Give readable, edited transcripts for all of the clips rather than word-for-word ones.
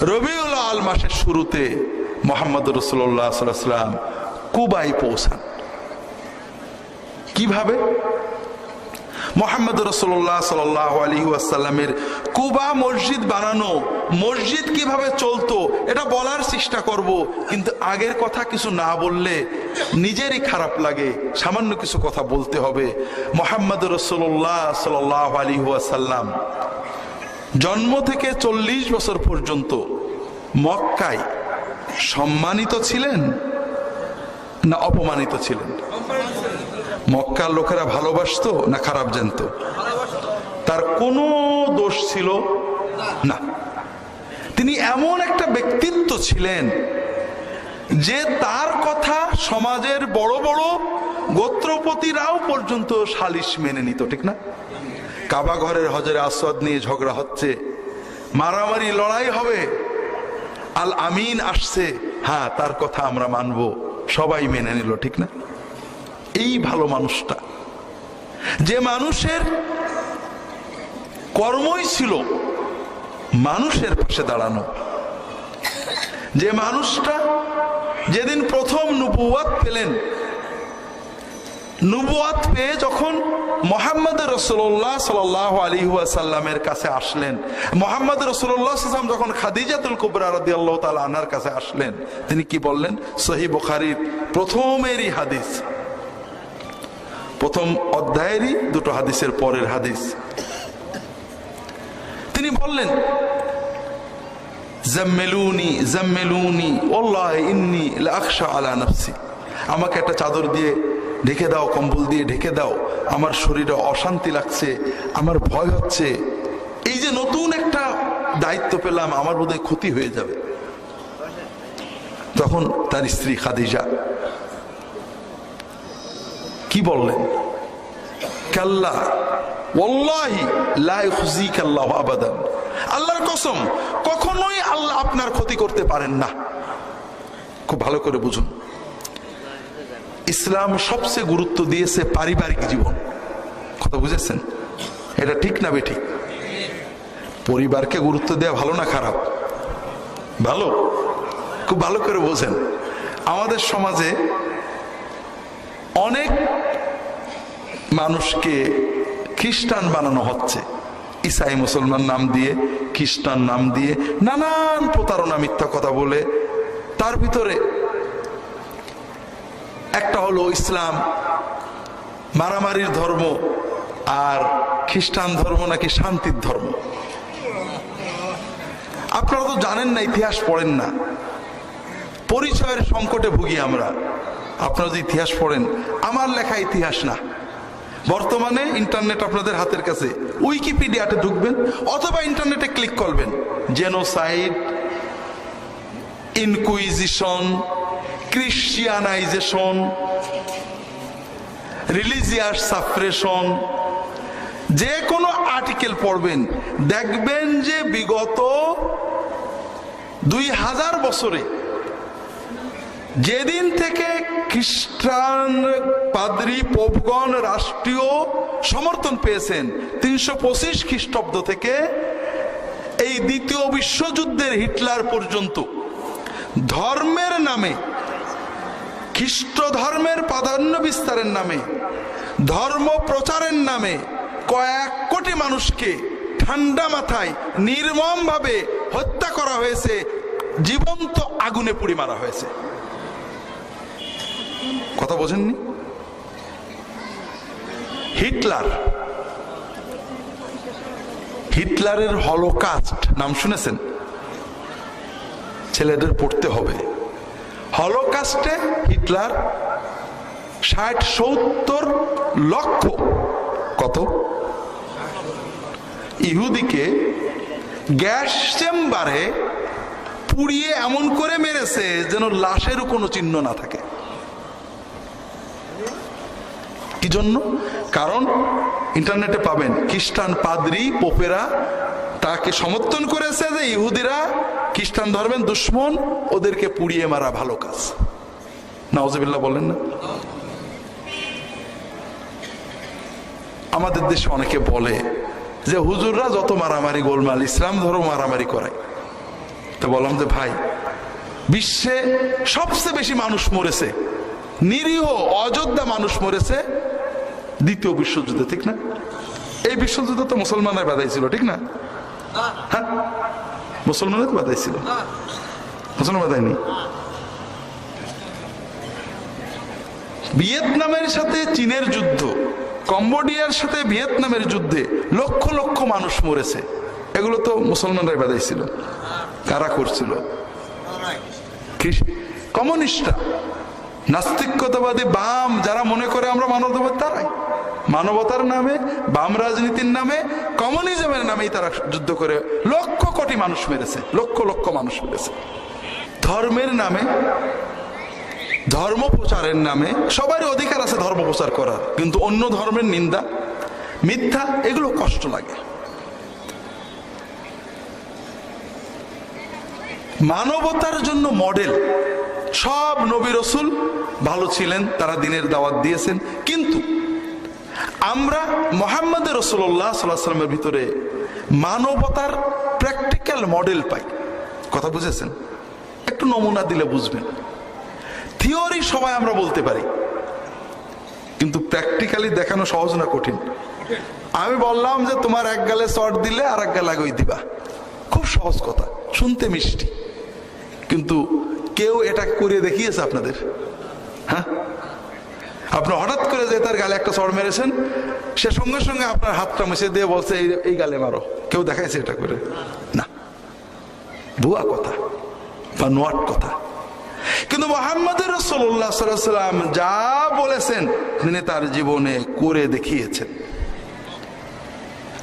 রবিউল আউয়াল মাসের শুরুতে মুহাম্মদ রাসূলুল্লাহ সাল্লাল্লাহু আলাইহি ওয়াসাল্লাম কুবায় পৌঁছান। কিভাবে? মুহাম্মদ রাসূলুল্লাহ সাল্লাল্লাহু আলাইহি ওয়াসাল্লামের কুবা মসজিদ বানানো, মসজিদ কিভাবে চলতো এটা বলার চেষ্টা করব, কিন্তু আগের কথা কিছু না বললে নিজেরই খারাপ লাগে, সামান্য কিছু কথা বলতে হবে। মুহাম্মদ রাসূলুল্লাহ সাল্লাল্লাহু আলাইহি ওয়াসাল্লাম জন্ম থেকে 40 বছর পর্যন্ত মক্কায় সম্মানিত ছিলেন না অপমানিত ছিলেন? মক্কার লোকেরা ভালোবাসতো না খারাপ জানতো? তার কোনো দোষ ছিল না। তিনি এমন একটা ব্যক্তিত্ব ছিলেন যে তার কথা সমাজের বড় বড় গোত্রপতিরাও পর্যন্ত সালিশ মেনে নিত, ঠিক না? কাবা ঘরের হজরে আসওয়াদ নিয়ে ঝগড়া হচ্ছে, মারামারি লড়াই হবে, আল আমিন আসছে, হ্যাঁ তার কথা আমরা মানব, সবাই মেনে নিল, ঠিক না? এই ভালো মানুষটা, যে মানুষের কর্মই ছিল মানুষের পাশে দাঁড়ানো, যে মানুষটা যেদিন প্রথম নবুয়ত পেলেন, নবুয়ত পেয়ে যখন মুহাম্মদ রাসূলুল্লাহ সাল্লাল্লাহু আলাইহি ওয়াসাল্লামের কাছে আসলেন, মুহাম্মদ রাসূলুল্লাহ সাল্লাল্লাহু আলাইহি ওয়াসাল্লাম যখন খাদিজাতুল কুবরা রাদিয়াল্লাহু তাআলা আনহার কাছে আসলেন, তিনি কি বললেন? সহিহ বুখারীর প্রথমেরই হাদিস, প্রথম অধ্যায়েরই দুটো হাদিসের পরের হাদিস। তিনি বললেন, জাম্মিলুনি জাম্মিলুনি ওয়াল্লাহি ইন্নী লা আখশা আলা নাফসি, আমাকে একটা চাদর দিয়ে ঢেকে দাও, কম্বল দিয়ে ঢেকে দাও, আমার শরীরে অশান্তি লাগছে, আমার ভয় হচ্ছে, এই যে নতুন একটা দায়িত্ব পেলাম, আমার বোধহয় ক্ষতি হয়ে যাবে। তখন তার স্ত্রী খাদিজা কি বললেন? কাল্লা ওয়াল্লাহি লা ইখজিকাল্লাহু আবাদান, আল্লাহর কসম কখনোই আল্লাহ আপনার ক্ষতি করতে পারেন না। খুব ভালো করে বুঝুন, ইসলাম সবচেয়ে গুরুত্ব দিয়েছে পারিবারিক জীবন। কথা বুঝেছেন? এটা ঠিক না বেঠিক? পরিবারকে গুরুত্ব দেওয়া ভালো না খারাপ? ভালো। খুব ভালো করে বোঝেন, আমাদের সমাজে অনেক মানুষকে খ্রিস্টান বানানো হচ্ছে, ইসাই মুসলমান নাম দিয়ে, খ্রিস্টান নাম দিয়ে, নানান প্রতারণা মিথ্যা কথা বলে। তার ভিতরে একটা হলো ইসলাম মারামারির ধর্ম, আর খ্রিস্টান ধর্ম নাকি শান্তির ধর্ম। আপনারা তো জানেন না, ইতিহাস পড়েন না, পরিচয়ের সংকটে ভুগি আমরা। আপনারা যদি ইতিহাস পড়েন, আমার লেখা ইতিহাস না, বর্তমানে ইন্টারনেট আপনাদের হাতের কাছে, উইকিপিডিয়াতে ঢুকবেন অথবা ইন্টারনেটে ক্লিক করবেন, জেনোসাইড, ইনকুইজিশন, ক্রিশ্চিয়ানাইজেশন, রিলিজিয়াস সাপ্রেশন, যে কোনো আর্টিকেল পড়বেন, দেখবেন যে বিগত 2000 বছরে যেদিন থেকে খ্রিস্টান পাদ্রী পোপগণ রাষ্ট্রীয় সমর্থন পেয়েছেন, 325 খ্রিস্টাব্দ থেকে এই দ্বিতীয় বিশ্বযুদ্ধের হিটলার পর্যন্ত ধর্মের নামে, খ্রিস্ট ধর্মের প্রাধান্য বিস্তারের নামে, ধর্ম প্রচারের নামে কয়েক কোটি মানুষকে ঠান্ডা মাথায় নির্মমভাবে হত্যা করা হয়েছে, জীবন্ত আগুনে পুড়ি মারা হয়েছে। কথা বোঝেননি? হিটলারের হলোকাস্ট নাম শুনেছেন? ছেলেদের পড়তে হবে। হলোকাস্টে হিটলার 60-70 লক্ষ কত ইহুদিকে গ্যাস চেম্বারে পুড়িয়ে এমন করে মেরেছে যেন লাশেরও কোনো চিহ্ন না থাকে। কি জন্য? কারণ ইন্টারনেটে পাবেন, খ্রিস্টান পাদ্রী পোপেরা তাকে সমর্থন করেছে যে ইহুদিরা খ্রিস্টান ধর্মের দুশ্মন, ওদেরকে পুড়িয়ে মারা ভালো কাজ। নাউজুবিল্লাহ বলেন না? আমাদের দেশে অনেকে বলে যে হুজুররা যত মারামারি গোলমাল, ইসলাম ধর্ম মারামারি করায়। তো বললাম যে ভাই, বিশ্বে সবচেয়ে বেশি মানুষ মরেছে, নিরীহ অযোধ্যা মানুষ মরেছে দ্বিতীয় বিশ্বযুদ্ধে, ঠিক না? এই বিশ্বযুদ্ধ তো মুসলমানরা বাধাইছিল, ঠিক না? হ্যাঁ, মুসলমানরা তো বাধাইছিল, মুসলমান বাধায়নি। ভিয়েতনামের সাথে চীনের যুদ্ধ, কম্বোডিয়ার সাথে ভিয়েতনামের যুদ্ধে লক্ষ লক্ষ মানুষ মরেছে, এগুলো তো মুসলমানরাই বাধাইছিল। কারা করছিল? কমিউনিস্টরা, নাস্তিকতাবাদী বাম, যারা মনে করে আমরা মানবতাবাদ, তারাই মানবতার নামে, বাম রাজনীতির নামে, কমিউনিজমের নামেই তারা যুদ্ধ করে লক্ষ কোটি মানুষ মেরেছে, লক্ষ লক্ষ মানুষ মেরেছে। ধর্মের নামে, ধর্ম প্রচারের নামে সবারই অধিকার আছে ধর্ম প্রচার করার, কিন্তু অন্য ধর্মের নিন্দা, মিথ্যা, এগুলো কষ্ট লাগে। মানবতার জন্য মডেল সব নবী রাসূল ভালো ছিলেন, তারা দ্বীনের দাওয়াত দিয়েছেন, কিন্তু আমরা মুহাম্মদ রাসূলুল্লাহ সাল্লাল্লাহু আলাইহি ওয়াসাল্লামের ভিতরে মানবতার প্র্যাকটিক্যাল মডেল পাই। কথা বুঝেছেন? একটু নমুনা দিলে বুঝবেন। থিওরি সবাই আমরা বলতে পারি, কিন্তু প্র্যাকটিক্যালি দেখানো সহজ না কঠিন? আমি বললাম যে তোমার এক গালে চট দিলে আর এক গালে আগই দিবা, খুব সহজ কথা, শুনতে মিষ্টি, কিন্তু কেউ এটা করে দেখিয়েছে আপনাদের? হ্যাঁ, আপনি হঠাৎ করে যে তার গালে একটা চড় মেরেছেন, সে সঙ্গে সঙ্গে আপনার হাতটা মুছে দিয়ে বলছে এই গালে মারো, কেউ দেখাইছে এটা করে? না, ভুয়া কথা বা নোয়াট কথা। কিন্তু মুহাম্মদ রাসূলুল্লাহ সাল্লাল্লাহু আলাইহি ওয়াসাল্লাম যা বলেছেন তিনি তার জীবনে করে দেখিয়েছেন।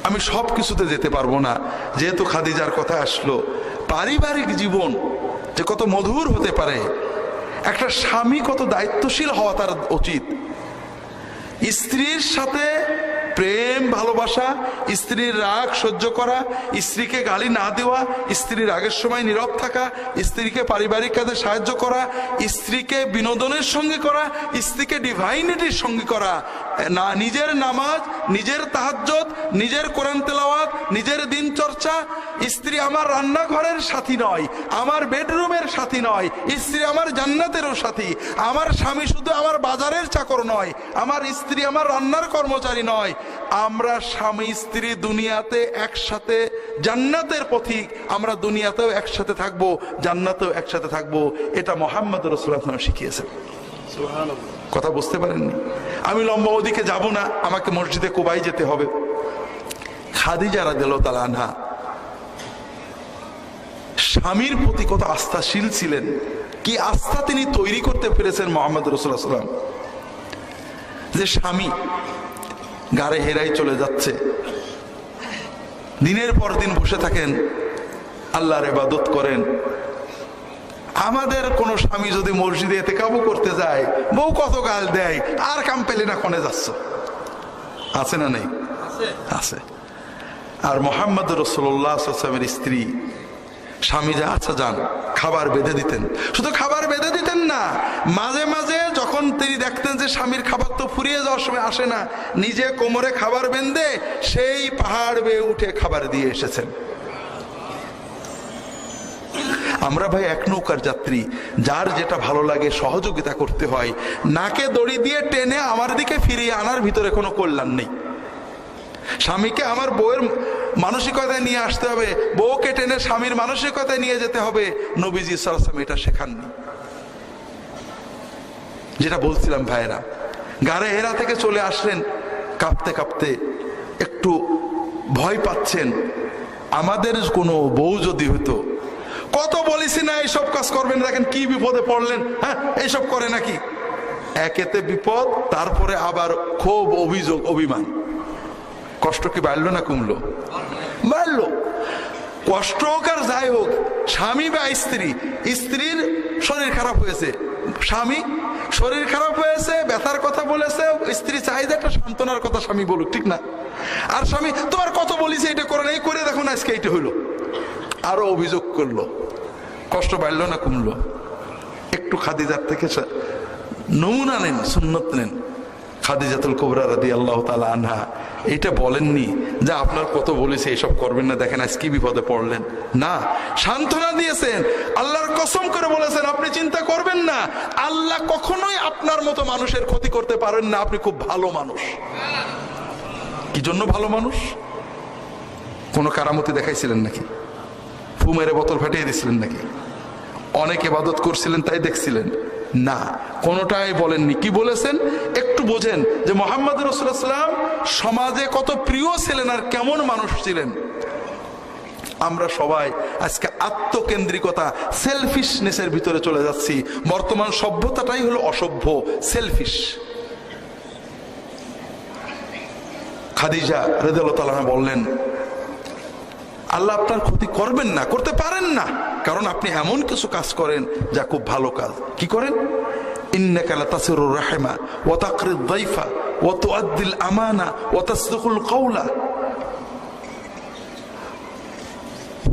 আমি সব কিছুতে যেতে পারবো না, যেহেতু খাদিজার কথা আসলো। পারিবারিক জীবন যে কত মধুর হতে পারে, একটা স্বামী কত দায়িত্বশীল হওয়া তার উচিত, স্ত্রীর সাথে প্রেম ভালোবাসা, স্ত্রীর রাগ সহ্য করা, স্ত্রীকে গালি না দেওয়া, স্ত্রীর রাগের সময় নীরব থাকা, স্ত্রীকে পারিবারিক কাজে সাহায্য করা, স্ত্রীকে বিনোদনের সঙ্গে করা, স্ত্রীকে ডিভাইনিটির সঙ্গে করা, না নিজের নামাজ, নিজের তাহাজ্জুদ, নিজের কোরআন তেলাওয়াত, নিজের দিন চর্চা। স্ত্রী আমার রান্নাঘরের সাথী নয়, আমার বেডরুমের সাথী নয়, স্ত্রী আমার জান্নাতেরও সাথী। আমার স্বামী শুধু আমার বাজারের চাকর নয়, আমার স্ত্রী আমার রান্নার কর্মচারী নয়। আমরা স্বামী স্ত্রী দুনিয়াতে একসাথে, জান্নাতের পথিক। আমরা দুনিয়াতেও একসাথে থাকবো, জান্নাতেও একসাথে থাকবো। এটা মুহাম্মদ রাসূলুল্লাহ শিখিয়েছেন। কথা বুঝতে পারেননি? আমি লম্বা ওদিকে যাব না, আমাকে মসজিদে কুবাই যেতে হবে। খাদিজা রাদিয়াল্লাহু তাআলা আনহা স্বামীর প্রতি কত আস্থাশীল ছিলেন, কি আস্থা তিনি তৈরি করতে পেরেছেন মুহাম্মদ রাসূলুল্লাহ সাল্লাল্লাহু আলাইহি ওয়াসাল্লাম। যে স্বামী গাড়ে হেরাই চলে যাচ্ছে, দিনের পর দিন বসে থাকেন, আল্লাহর ইবাদত করেন। আমাদের কোন স্বামী যদি মসজিদে ইতিকাফ করতে যায়, বউ কত গাল দেয়, আর কাম পেলে না কোনে যাচ্ছ, আছে না নেই? আছে। আর মুহাম্মদ রাসূলুল্লাহ সাল্লাল্লাহু আলাইহি ওয়াসাল্লামের স্ত্রী, স্বামী যা আচ্ছা যান, খাবার বেঁধে দিতেন। শুধু খাবার বেঁধে দিতেন না, মাঝে মাঝে যখন তিনি দেখতেন যে স্বামীর খাবার তো ফুরিয়ে যাওয়ার সময় আসে না, নিজে কোমরে খাবার বেঁধে সেই পাহাড় বেয়ে উঠে খাবার দিয়ে এসেছেন। আমরা ভাই এক নৌকার যাত্রী, যার যেটা ভালো লাগে সহযোগিতা করতে হয়। নাকে দড়ি দিয়ে টেনে আমার দিকে ফিরিয়ে আনার ভিতরে কোনো কল্যাণ নেই। স্বামীকে আমার বউয়ের মানসিকতায় নিয়ে আসতে হবে, বউকে টেনে স্বামীর মানসিকতায় নিয়ে যেতে হবে। নবীজি সাল্লাল্লাহু আলাইহি ওয়াসাল্লাম এটা শেখাননি। যেটা বলছিলাম ভাইয়েরা, গাড়ে হেরা থেকে চলে আসলেন কাঁপতে কাঁপতে, একটু ভয় পাচ্ছেন। আমাদের কোনো বউ যদি হতো, কত বলেছি না এইসব কাজ করবেন, দেখেন কি বিপদে পড়লেন, হ্যাঁ এইসব করে নাকি। একেতে বিপদ, তারপরে আবার ক্ষোভ, অভিযোগ, অভিমান। কষ্ট কি বাড়লো না কমলো? বাড়লো। কষ্ট হোক আর যাই হোক, স্বামী বা স্ত্রী, স্ত্রীর শরীর খারাপ হয়েছে, স্বামী শরীর খারাপ হয়েছে, ব্যথার কথা বলেছে, স্ত্রী চাহিদা একটা সান্ত্বনার কথা স্বামী বলুক, ঠিক না? আর স্বামী তোমার কত বলিছে এটা করে, এই করে দেখো না আজকে এইটা হইলো, আরো অভিযোগ করলো। কষ্ট বাড়লো না কমলো? একটু খাদিজার থেকে নমুনা নেন, সুন্নত নেন। খাদিজাতুল কুবরা রাদিয়াল্লাহু তাআলা আনহা এটা বলেননি যে আপনার কত বলেছে এইসব করবেন না, দেখেন আজ কি বিপদে পড়লেন। না, সান্ত্বনা দিয়েছেন, আল্লাহর কসম করে বলেছেন আপনি চিন্তা করবেন না, আল্লাহ কখনোই আপনার মতো মানুষের ক্ষতি করতে পারেন না, আপনি খুব ভালো মানুষ। কি জন্য ভালো মানুষ? কোন কারামতি দেখাইছিলেন নাকি? ফু মেরে বোতল ফাটিয়ে দিছিলেন নাকি? অনেক ইবাদত করছিলেন তাই দেখছিলেন? না, কোনটাই বলেননি। কি বলেছেন একটু বোঝেন যে মুহাম্মদ রাসূলুল্লাহ সাল্লাল্লাহু আলাইহি ওয়াসাল্লাম সমাজে কত প্রিয় ছিলেন আর কেমন মানুষ ছিলেন। আমরা সবাই আজকে আত্মকেন্দ্রিকতা, সেলফিশনেসের ভিতরে চলে যাচ্ছি। বর্তমান সভ্যতাটাই হলো অসভ্য, সেলফিশ। খাদিজা রাদিয়াল্লাহু তাআলা বললেন আল্লাহ আপনার ক্ষতি করবেন না, করতে পারেন না, কারণ আপনি এমন কিছু কাজ করেন যা খুব ভালো কাজ। কি করেন? ইন্নাকা লাতাসিরুর রাহিমা ওয়া তাকরিদ দাইফা ওয়া তুআদ্দিল আমানা ওয়া তাসদিকুল কওলা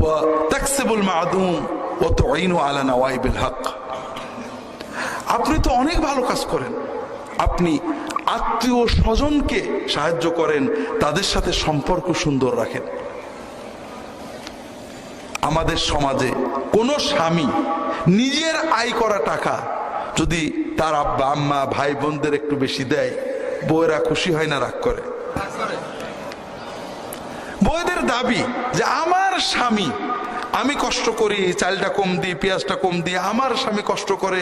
ওয়া তাকসিবুল মা'দুম ওয়া তুঈনু আলা নাওয়াইবিল হক। আপনি তো অনেক ভালো কাজ করেন, আপনি আত্মীয় স্বজনকে সাহায্য করেন, তাদের সাথে সম্পর্ক সুন্দর রাখেন। আমাদের সমাজে কোন স্বামী নিজের আয় করা টাকা যদি তার আব্বা আম্মা ভাই বোনদের একটু বেশি দেয়, বউয়েরা খুশি হয় না, রাগ করে? বউদের দাবি যে আমার স্বামী, আমি কষ্ট করি, চালটা কম দিই, পেঁয়াজটা কম দিই, আমার স্বামী কষ্ট করে,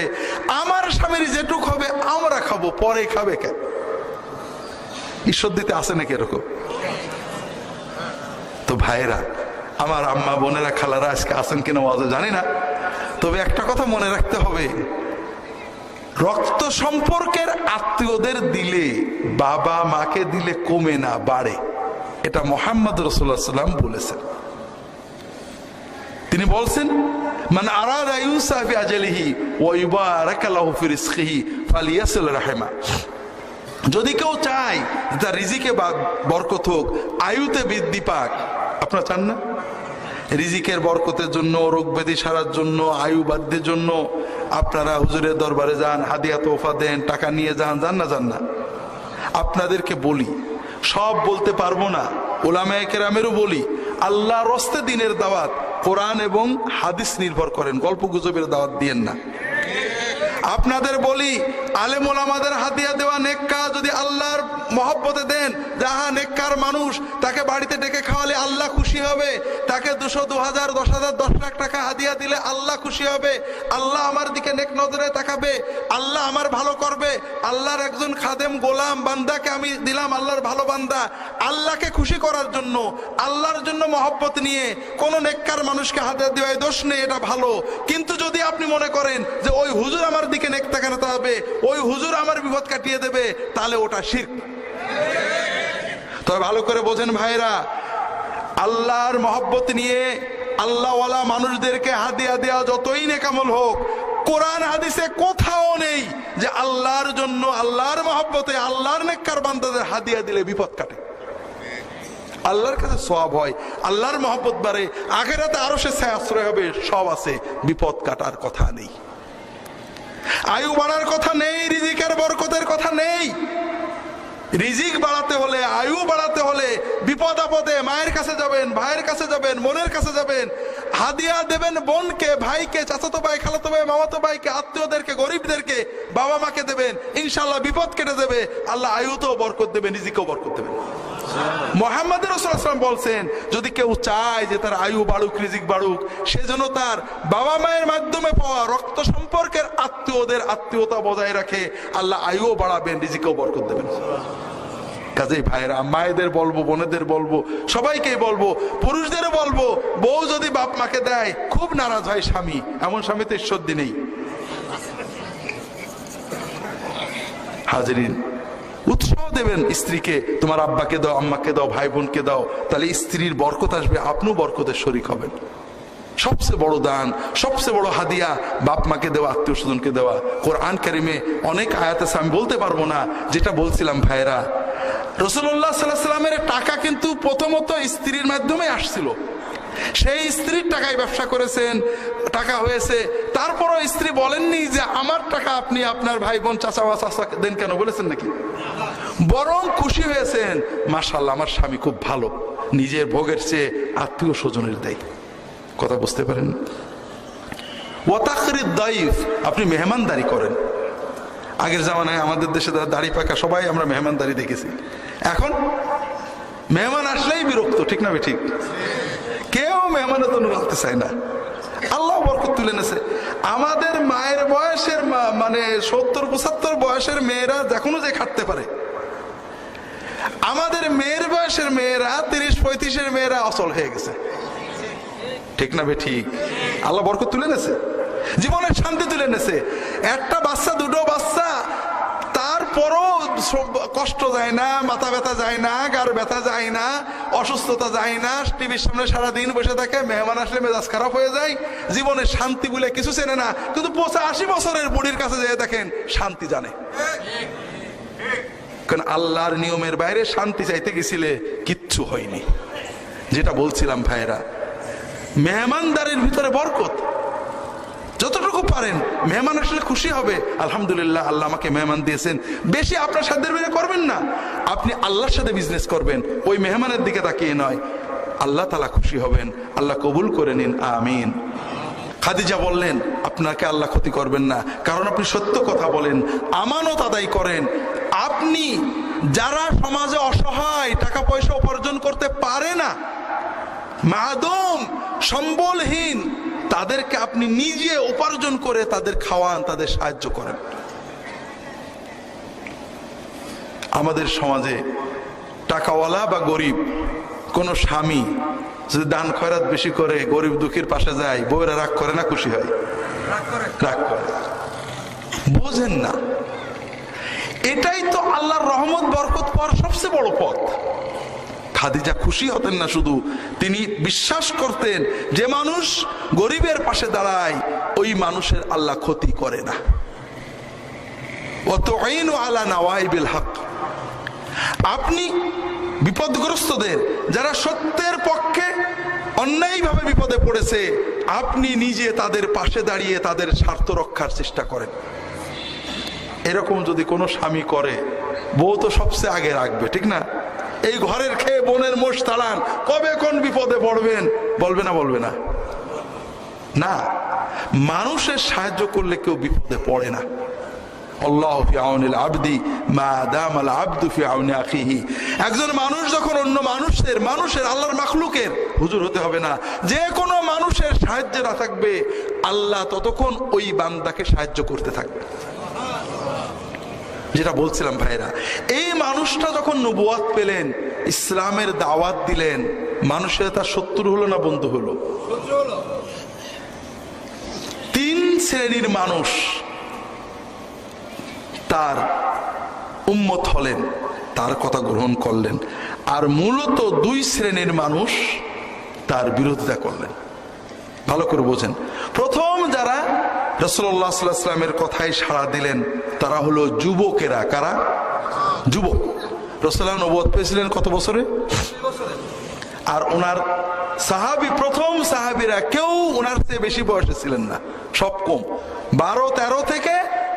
আমার স্বামীর যেটুক হবে আমরা খাবো, পরে খাবে কেন? ঈশ্বর দিতে আসে নাকি এরকম? তো ভাইরা আমার, আম্মা বোনেরা, খালারা আজকে আসেন কিনা ওয়াজে জানি না, তবে একটা কথা মনে রাখতে হবে, রক্ত সম্পর্কের আত্মীয়দের দিলে, বাবা মাকে দিলে কমে না, বাড়ে। এটা মুহাম্মদ রাসূলুল্লাহ সাল্লাল্লাহু আলাইহি ওয়াসাল্লাম বলেছেন। তিনি বলছেন মান আরাদা ইউসা ফি আজলিহি ওয়া ইউবারাকা লাহু ফি রিজকিহি ফালিয়াসিল রাহিমা। যদি কেউ চায় তার রিজিকে বরকত হোক, আয়ুতে বৃদ্ধি পাক, আপনারা চান না? রিজিকের বরকতের জন্য, রোগ ব্যাধি সারার জন্য, আয়ু বাধ্যের জন্য আপনারা হুজুরের দরবারে যান, হাদিয়া তোফা দেন, টাকা নিয়ে যান, যান না? যান না? আপনাদেরকে বলি, সব বলতে পারবো না, উলামায়ে কেরামেরও বলি, আল্লাহর রাস্তায় দিনের দাওয়াত কোরআন এবং হাদিস নির্ভর করেন, গল্প গুজবের দাওয়াত দিয়েন না। আপনাদের বলি, আলেম ওলামাদের হাদিয়া দেওয়া নেক কাজ যদি আল্লাহর মহব্বতে দেন, যাহা নেককার মানুষ, তাকে বাড়িতে ডেকে খাওয়ালে আল্লাহ খুশি হবে, তাকে 200, 2000, 10,000, 10 লাখ টাকা হাদিয়া দিলে আল্লাহ খুশি হবে, আল্লাহ আমার দিকে নেক নজরে তাকাবে, আল্লাহ আমার ভালো করবে। আল্লাহর একজন খাদেম গোলাম বান্দাকে আমি দিলাম, আল্লাহর ভালো বান্দা, আল্লাহকে খুশি করার জন্য, আল্লাহর জন্য মহব্বত নিয়ে কোন নেককার মানুষকে হাদিয়া দেওয়ায় দোষ নেই, এটা ভালো। কিন্তু যদি আপনি মনে করেন যে ওই হুজুর আমার দিকে নেক তাকাতে হবে, ওই হুজুর আমার বিপদ কাটিয়ে দেবে, তাহলে ওটা শিরক। তবে ভালো করে বোঝেন ভাইরা, আল্লাহর মহব্বত নিয়ে আল্লাহওয়ালা মানুষদেরকে হাদিয়া দেওয়া যতই নেকামল হোক, কোরআন হাদিসে কোথাও নেই যে আল্লাহর জন্য, আল্লাহর মহব্বতে, আল্লাহর নেককার বান্দাদের হাদিয়া দিলে বিপদ কাটে, আল্লাহর কাছে সওয়াব হয়, আল্লাহর মহব্বত বাড়ে, আখিরাতে আরো সে আশ্রয় হবে, সব আছে, বিপদ কাটার কথা নেই, আয়ু বাড়ার কথা নেই, রিজিকের বরকতের কথা নেই। রিজিক বাড়াতে হলে, আয়ু বাড়াতে হলে বিপদ আপদে মায়ের কাছে যাবেন, ভাইয়ের কাছে যাবেন, বোনের কাছে যাবেন, হাদিয়া দেবেন বোনকে, ভাইকে, চাচাতো ভাই, খালাতো ভাই, মামাতো ভাইকে, আত্মীয়দেরকে, গরিবদেরকে, বাবা মাকে দেবেন, ইনশাআল্লাহ বিপদ কেটে দেবে, আল্লাহ আয়ুতেও বরকত দেবেন, রিজিকেও বরকত দেবেন। মুহাম্মদ রাসূলুল্লাহ সাল্লাল্লাহু আলাইহি ওয়াসাল্লাম বলছেন যদি কেউ চায় যে তার আয়ু বাড়ুক, রিজিক বাড়ুক, সেজন্য তার বাবা মায়ের মাধ্যমে পাওয়া রক্ত সম্পর্কের আত্মীয়দের আত্মীয়তা বজায় রাখে, আল্লাহ আয়ুও বাড়াবেন, রিজিকেও বরকত দেবেন। কাজেই ভাইরা, মায়েদের বলবো, বোনেদের বলবো, সবাইকেই বলবো, পুরুষদেরও বলবো, বউ যদি বাপ মাকে দেয় খুব নারাজ হয় স্বামী, এমন স্বামী তো ঈশ্বর দিনেই। হাজরিন, উৎসাহ দেবেন স্ত্রীকে, তোমার আব্বাকে দাও, আম্মাকে দাও, ভাই বোনকে দাও, তাহলে স্ত্রীর বরকত আসবে, আপনিও বরকতের শরীক হবেন। সবচেয়ে বড় দান, সবচেয়ে বড় হাদিয়া বাপ মাকে দেওয়া, আত্মীয় স্বজনকে দেওয়া। কোরআন কারিমে অনেক আয়াত আছে, আমি বলতে পারবো না, যেটা বলছিলাম ভাইরা, রাসূলুল্লাহ সাল্লাল্লাহু আলাইহি ওয়াসাল্লামের টাকা কিন্তু প্রথমত স্ত্রীর মাধ্যমে আসছিল, সেই স্ত্রীর টাকায় ব্যবসা করেছেন, টাকা হয়েছে, তারপরও স্ত্রী বলেননি যে আমার টাকা আপনি আপনার ভাই বোন, চাচা চাচা দেন কেন, বলেছেন নাকি? বরং খুশি হয়েছেন, মাশাআল্লাহ আমার স্বামী খুব ভালো, নিজের ভোগের চেয়ে আত্মীয় স্বজনের দেয়। কথা বুঝতে পারেন? ওয়া তাকরিদ দাইফ, আপনি মেহমানদারি করেন। আগের জামানায় আমাদের দেশে দাড়ি পাকা সবাই আমরা মেহমানদারি দেখেছি। এখন মেহমান আসলেই বিরক্ত, ঠিক না ঠিক? কেউ মেহমানের জন্য বলতে চায় না। আল্লাহ বরকত তুলে নেছে। আমাদের মায়ের বয়সের মানে 70-75 বয়সের মেয়েরা এখনো যে খাটতে পারে, আমাদের মেয়ের বয়সের মেয়েরা 30-35-এর মেয়েরা অচল হয়ে গেছে, ঠিক না ঠিক? আল্লাহ বরকত তুলে নেছে, জীবনের শান্তি তুলে নেছে। একটা বাচ্চা, দুটো বাচ্চা, তারপরও কষ্ট যায় না, মাথা ব্যথা যায় না, গাড় ব্যথা যায় না, অসুস্থতা যায় না, টিভির সামনে সারাদিন বসে থাকে, মেহমান আসলে মেজাজ খারাপ হয়ে যায়, জীবনের শান্তি বলে কিছু চেনে না। কিন্তু 85 বছরের বুড়ির কাছে যেয়ে দেখেন শান্তি জানে। কারণ আল্লাহর নিয়মের বাইরে শান্তি চাইতে গেছিলে কিচ্ছু হয়নি। যেটা বলছিলাম ভাইরা, মেহমানদারির ভিতরে বরকত। যতটুকু পারেন মেহমান আসলে খুশি হবে, আলহামদুলিল্লাহ আল্লাহ আমাকে মেহমান দিয়েছেন। বেশি আপনার সাধ্যের বাইরে করবেন না, আপনি আল্লাহর সাথে বিজনেস করবেন, ওই মেহমানের দিকে তাকিয়ে নয়। আল্লাহ তাআলা খুশি হবেন, আল্লাহ কবুল করে নিন, আমিন। খাদিজা বললেন, আপনাকে আল্লাহ ক্ষতি করবেন না, কারণ আপনি সত্য কথা বলেন, আমানত আদায় করেন। আপনি যারা সমাজে অসহায়, টাকা পয়সা উপার্জন করতে পারে না, মাদুম, সম্বলহীন, তাদেরকে আপনি নিজে উপার্জন করে তাদের খাওয়ান, তাদের সাহায্য করেন। আমাদের সমাজে টাকাওয়ালা বা গরিব কোন স্বামী যদি দান খয়রাত বেশি করে, গরিব দুঃখীর পাশে যায়, বউরা রাগ করে না খুশি হয়? রাগ করে। বোঝেন না, এটাই তো আল্লাহর রহমত বরকত পাওয়ার সবচেয়ে বড় পথ। খাদিজা খুশি হতেন না শুধু, তিনি বিশ্বাস করতেন যে মানুষ গরিবের পাশে দাঁড়ায় ওই মানুষের আল্লাহ ক্ষতি করে না। ওয়াতুইনু আলা নাওয়াইবিল হক, আপনি বিপদগ্রস্তদের, যারা সত্যের পক্ষে অন্যায়ভাবে বিপদে পড়েছে, আপনি নিজে তাদের পাশে দাঁড়িয়ে তাদের স্বার্থ রক্ষার চেষ্টা করেন। এরকম যদি কোনো স্বামী করে, বউ তো সবচেয়ে আগে রাখবে, ঠিক না? এই ঘরের খেয়ে বোনের মোষ তাড়ান, কবে কোন বিপদে পড়বেন বলবে না? বলবে না? না, মানুষের সাহায্য করলে কেউ বিপদে পড়ে না। আল্লাহু ফি আউনিল আবদি মা দামাল আবদু ফি আউনি আখিহি। একজন মানুষ যখন অন্য মানুষের আল্লাহর মাখলুকের, হুজুর হতে হবে না, যে কোনো মানুষের সাহায্যে না থাকবে, আল্লাহ ততক্ষণ ওই বান্দাকে সাহায্য করতে থাকবে। যেটা বলছিলাম ভাইরা, এই মানুষটা যখন নবুয়াত পেলেন, ইসলামের দাওয়াত দিলেন, মানুষের তার শত্রু হলো না বন্ধু হলো? 3 শ্রেণীর মানুষ তার উম্মত হলেন, তার কথা গ্রহণ করলেন, আর মূলত 2 শ্রেণীর মানুষ তার বিরোধিতা করলেন। ভালো করে বোঝেন। প্রথম যারা রাসূলুল্লাহ সাল্লাল্লাহু আলাইহি ওয়াসাল্লামের কথায় সাড়া দিলেন, তারা হলো যুবকেরা। কারা? যুবক। রাসূলুল্লাহ নবুয়ত পেয়েছিলেন কত বছরে? আর ওনার সাহাবী, প্রথম সাহাবীরা কেউ ওনার চেয়ে বেশি বয়সে ছিলেন না, সব কম, 12-13 থেকে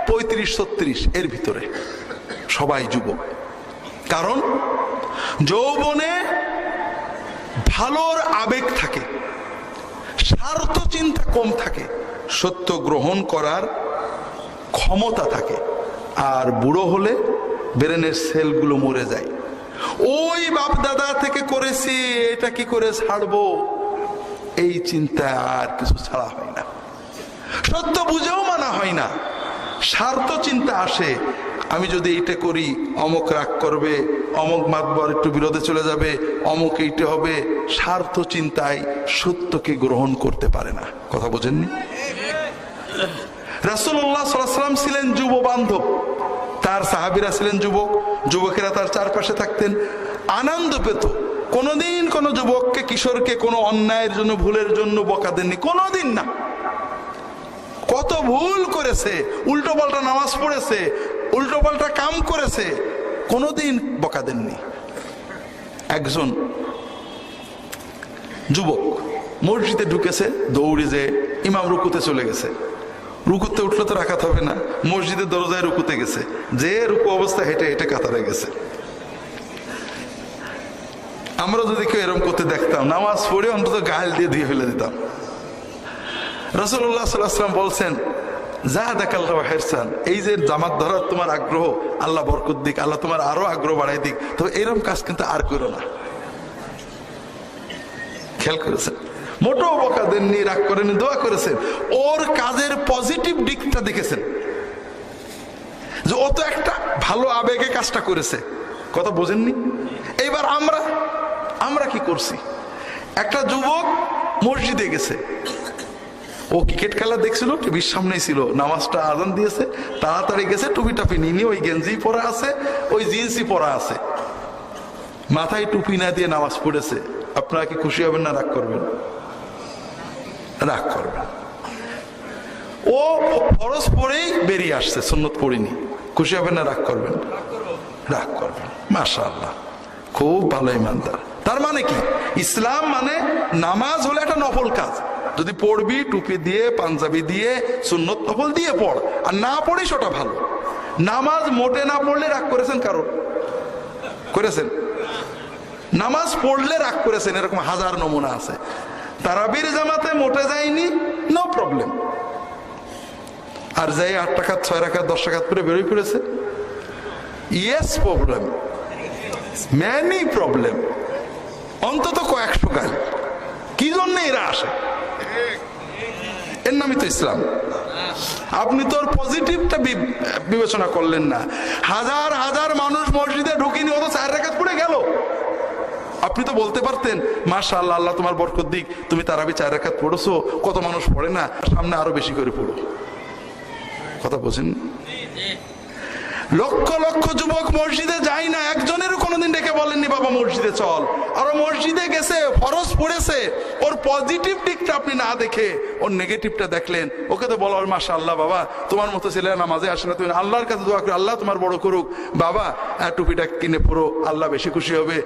35-36 এর ভিতরে, সবাই যুবক। কারণ যৌবনে ভালোর আবেগ থাকে, স্বার্থ চিন্তা কম থাকে, সত্য গ্রহণ করার ক্ষমতা থাকে। আর বুড়ো হলে ব্রেনের সেলগুলো মরে যায়। ওই বাপ দাদা থেকে করেছি, এটা কি করে ছাড়বো, এই চিন্তা আর কিছু ছাড়া হয় না। সত্য বুঝেও মানা হয় না, স্বার্থ চিন্তা আসে। আমি যদি এইটা করি অমুক রাগ করবে, অমুক মাতবর একটু বিরোধে চলে যাবে, অমুক এইটা হবে। স্বার্থ চিন্তায় সত্যকে গ্রহণ করতে পারে না। কথা বোঝেননি? রাসূলুল্লাহ সাল্লাল্লাহু আলাইহি ওয়াসাল্লাম ছিলেন যুব বান্ধব, তার সাহাবীরা ছিলেন যুবক, যুবকেরা তার চারপাশে থাকতেন, আনন্দ পেত। কোনোদিন কোন যুবককে, কিশোরকে কোনো অন্যায়ের জন্য, ভুলের জন্য বকা দেননি, কোনোদিন না। কত ভুল করেছে, উল্টো পাল্টা নামাজ পড়েছে, উল্টো পাল্টা কাম করেছে, কোনোদিন বকা দেননি। একজন যুবক মসজিদে ঢুকেছে, দৌড়ে যে ইমাম রুকুতে চলে গেছে, রুকুতে উঠলে তো রাখাত হবে না, মসজিদের দরজায় রুকুতে গেছে, যে রুকু অবস্থা হেঁটে হেঁটে কাতারে গেছে। আমরা যদি কেউ এরকম করতে দেখতাম, নামাজ পড়ে অন্তত গাল দিয়ে ধুয়ে ফেলে দিতাম। রাসূলুল্লাহ সাল্লাল্লাহু আলাইহি ওয়াসাল্লাম বলছেন, জাহাদাকাল্লাহু হিরসান, এই যে জামাত ধরার তোমার আগ্রহ, আল্লাহ বরকত দিক, আল্লাহ তোমার আরো আগ্রহ বাড়াই দিক, তো এরকম কাজ কিন্তু আর করো না। খেয়াল করেছেন? মোটো বকা দেননি, রাগ করেনি, দোয়া করেছেন। ওর কাজের পজিটিভ দিকটা দেখেছেন, যে ও তো একটা ভালো আবেগে কাজটা করেছে। কথা বোঝেননি? এইবার আমরা কি করছি? একটা যুবক মসজিদে গেছে, ও ক্রিকেট খেলা দেখছিল, টিভির সামনেই ছিল, নামাজটা আজান দিয়েছে, তাড়াতাড়ি গেছে, টুপি টাপি নিয়ে, ওই গেঞ্জি পরা আছে, ওই জিন্সই পরা আছে, মাথায় টুপি না দিয়ে নামাজ পড়েছে। আপনারা কি খুশি হবেন না রাগ করবেন? রাগ করবেন। ও ফরজ পড়েই বেরিয়ে আসছে, সুন্নত পড়িনি। খুশি হবেন না রাগ করবেন? রাগ করবেন। মাশাআল্লাহ, খুব ভালো ইমানদার। তার মানে কি? ইসলাম মানে নামাজ হলো একটা নফল কাজ। যদি পড়বি টুপি দিয়ে, পাঞ্জাবি দিয়ে, সুন্নত নফল দিয়ে পড়, আর না পড়িস ওটা ভালো। নামাজ মোটে না পড়লে রাগ করেছেন কারো? করেছেন? নামাজ পড়লে রাগ করেছেন এরকম হাজার নমুনা আছে। তারাবির জামাতে মোটে যায়নি, নো প্রবলেম। আর যাই 8 রাকাত, 6 রাকাত, 10 রাকাত করে বেরোয় পড়েছে, ইয়েস প্রবলেম, ম্যানি প্রবলেম, অন্তত কয়েকশো গাল। কি জন্য এরা আসে? এর নামই তো ইসলাম। আপনি তো পজিটিভটা বিবেচনা করলেন না। হাজার হাজার মানুষ মসজিদে ঢুকিনি, ও তো 4 রাকাত পড়ে গেল। আপনি তো বলতে পারতেন, মাশাআল্লাহ, আল্লাহ তোমার বরকত দিক, তুমি তারাবি 4 রাকাত পড়েছো, কত মানুষ পড়ে না, সামনে আরো বেশি করে পড়ো। কথা বোঝেন? লক্ষ লক্ষ যুবক মসজিদে যায় না, একজনেরও কোনোদিন ডেকে বলেননি বাবা মসজিদে চল। আর মসজিদে গেছে, ফরজ পড়েছে, ওর পজিটিভ দিকটা আপনি না দেখে ওর নেগেটিভটা দেখলেন। ওকে তো বলো, মাশাআল্লাহ বাবা, তোমার মতো ছেলে নামাজে আসে না, তুমি আল্লাহর কাছে দোয়া করো, আল্লাহ তোমার বড় করুক। বাবা টুপিটা কিনে পড়ো, আল্লাহ বেশি খুশি হবে।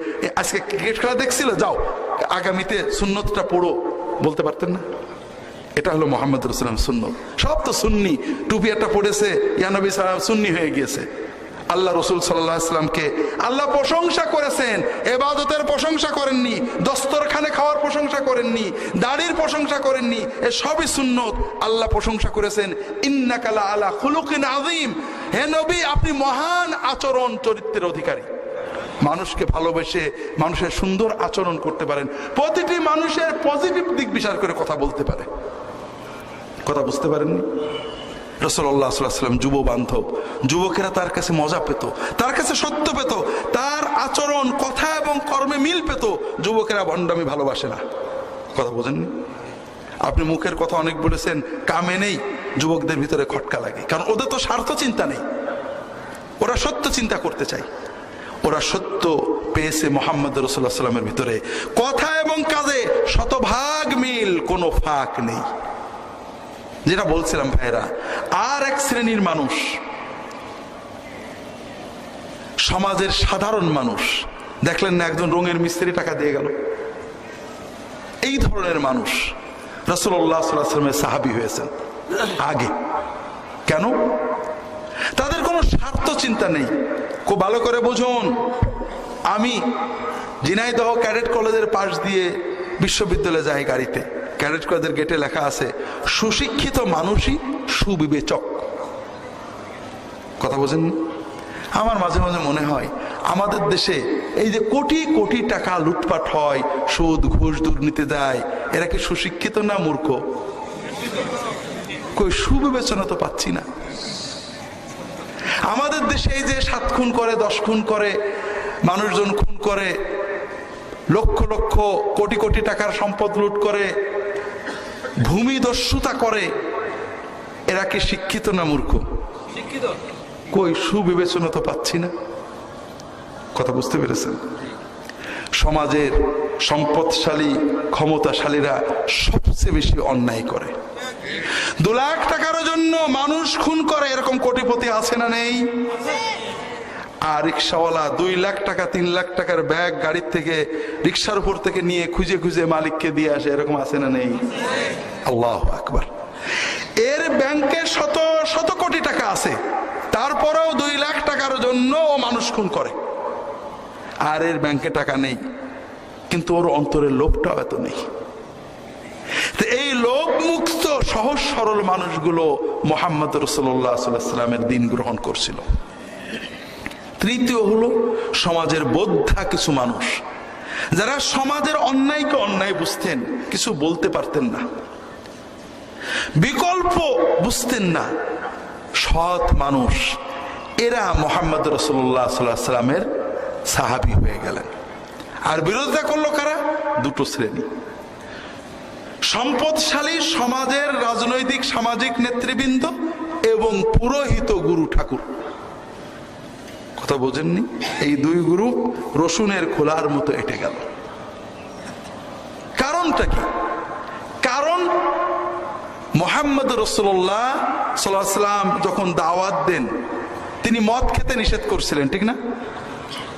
আজকে ক্রিকেট খেলা দেখছিল, যাও আগামীতে সুন্নতটা পড়ো। বলতে পারতেন না? এটা হলো মুহাম্মদ রাসূলুল্লাহ সুন্নত। সব তো সুন্নি। টুপি একটা পড়েছে, ইয়া নবী সাল্লাল্লাহু আলাইহি সুন্নি হয়ে গিয়েছে। আল্লাহ রাসূল সাল্লাল্লাহু আলাইহি ওয়াসাল্লামকে আল্লাহ প্রশংসা করেছেন, ইবাদতের প্রশংসা করেননি, দস্তরখানে খাওয়ার প্রশংসা করেননি, দাড়ির প্রশংসা করেননি, এ সবই সুন্নত। আল্লাহ প্রশংসা করেছেন, ইন্নাকা লা আলা খুলুকিন আযীম, হে নবী আপনি মহান আচরণ চরিত্রের অধিকারী। মানুষকে ভালোবেসে মানুষের সুন্দর আচরণ করতে পারেন, প্রতিটি মানুষের পজিটিভ দিক বিচার করে কথা বলতে পারে। কথা বুঝতে পারেননি? রাসূলুল্লাহ সাল্লাল্লাহু আলাইহি ওয়াসাল্লাম যুব বান্ধব, যুবকেরা তার কাছে মজা পেত, তার কাছে সত্য পেত, তার আচরণ, কথা এবং কর্মে মিল পেত। যুবকেরা ভণ্ডামি ভালোবাসে না। কথা বোঝেননি? আপনি মুখের কথা অনেক বলেছেন, কামে নেই, যুবকদের ভিতরে খটকা লাগে। কারণ ওদের তো স্বার্থ চিন্তা নেই, ওরা সত্য চিন্তা করতে চায়। ওরা সত্য পেয়েছে মুহাম্মদ রাসূলুল্লাহ সাল্লাল্লাহু আলাইহি ওয়াসাল্লামের ভিতরে, কথা এবং কাজে শতভাগ মিল, কোনো ফাঁক নেই। যেটা বলছিলাম ভাইরা, আর এক শ্রেণীর মানুষ, সমাজের সাধারণ মানুষ, দেখলেন না একজন রঙের মিস্ত্রি টাকা দিয়ে গেল, এই ধরনের মানুষ রাসূলুল্লাহ সাল্লাল্লাহু আলাইহি ওয়াসাল্লামের সাহাবী হয়েছেন আগে। কেন? তাদের কোনো স্বার্থ চিন্তা নেই। খুব ভালো করে বুঝুন, আমি ঝিনাইদহ ক্যাডেট কলেজের পাশ দিয়ে বিশ্ববিদ্যালয়ে যাই গাড়িতে, ক্যাডেট কলেজের গেটে লেখা আছে, সুশিক্ষিত মানুষই সুবিবেচক। কথা বোঝেন? আমার মাঝে মাঝে মনে হয় আমাদের দেশে এই যে কোটি কোটি টাকা লুটপাট হয়, সুদ ঘুষ দুর্নীতি দেয়, এরা কি সুশিক্ষিত না মূর্খ? কই সুবিবেচনা তো পাচ্ছি না। আমাদের দেশে এই যে 7 খুন করে, 10 খুন করে, মানুষজন খুন করে, লক্ষ লক্ষ কোটি কোটি টাকার সম্পদ লুট করে, ভূমি দস্যুতা করে, এরা কি শিক্ষিত না মূর্খ? কই সুবিবেচনা তো পাচ্ছি না। কথা বুঝতে পেরেছেন? সমাজের সম্পদশালী ক্ষমতাশালীরা সবচেয়ে বেশি অন্যায় করে। 2 লাখ টাকার জন্য মানুষ খুন করে, এরকম কোটিপতি আছে না নেই? আর রিক্সাওয়ালা 2 লাখ টাকা 3 লাখ টাকার ব্যাগ গাড়ির থেকে, রিক্সার উপর থেকে নিয়ে খুঁজে খুঁজে মালিককে দিয়ে আসে, এরকম আছে না নেই? আল্লাহু আকবার। এর ব্যাংকে শত শত কোটি টাকা আছে, তারপরেও 2 লাখ টাকার জন্য ও মানুষ খুন করে। আর এর ব্যাংকে টাকা নেই, কিন্তু ওর অন্তরের লোভটাও এত নেই। তো এই লোভ মুক্ত সহজ সরল মানুষগুলো মুহাম্মদ রাসূলুল্লাহ সাল্লাল্লাহু আলাইহি ওয়াসাল্লামের দিন গ্রহণ করছিল। তৃতীয় হলো সমাজের বোদ্ধা কিছু মানুষ, যারা সমাজের অন্যায়কে অন্যায় বুঝতেন, কিছু বলতে পারতেন না, বিকল্প বুঝতেন না, সৎ মানুষ। এরা মুহাম্মদ রাসূলুল্লাহ সাল্লাল্লাহু আলাইহি ওয়াসাল্লামের সাহাবী হয়ে গেলেন। আর বিরোধিতা করলো কারা? দুটো শ্রেণী। সম্পদশালী সমাজের রাজনৈতিক সামাজিক নেতৃবৃন্দ এবং পুরোহিত গুরু ঠাকুর। কথা বোঝেননি? এই দুই গ্রুপ রসুনের খোলার মতো এঁটে গেল। কারণটা কি? কারণ মুহাম্মদ রাসূলুল্লাহ সাল্লাল্লাহু আলাইহি ওয়াসাল্লাম যখন দাওয়াত দেন, তিনি মদ খেতে নিষেধ করছিলেন, ঠিক না?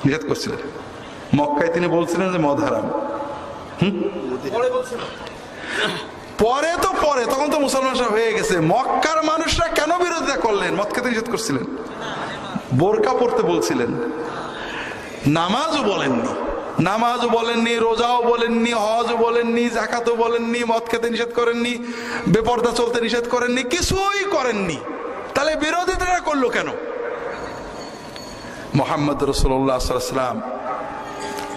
নিষেধ করছিলেন। মক্কায় তিনি বলছিলেন যে মদ হারাম। পরে তো পরে, তখন তো মুসলমান হয়ে গেছে। মক্কার মানুষরা কেন বিরোধিতা করলেন? মদ খেতে নিষেধ করছিলেন, বোরকা পড়তে বলছিলেন, নামাজও বলেননি, নামাজও বলেননি, রোজাও বলেননি, হজও বলেননি, যাকাতও বলেননি, মদ খেতে নিষেধ করেননি, বেপরদা চলতে নিষেধ করেননি, কিছুই করেননি। তাহলে বিরোধিতা করলো কেন? মুহাম্মদ রাসূলুল্লাহ সাল্লাল্লাহু আলাইহি ওয়াসাল্লাম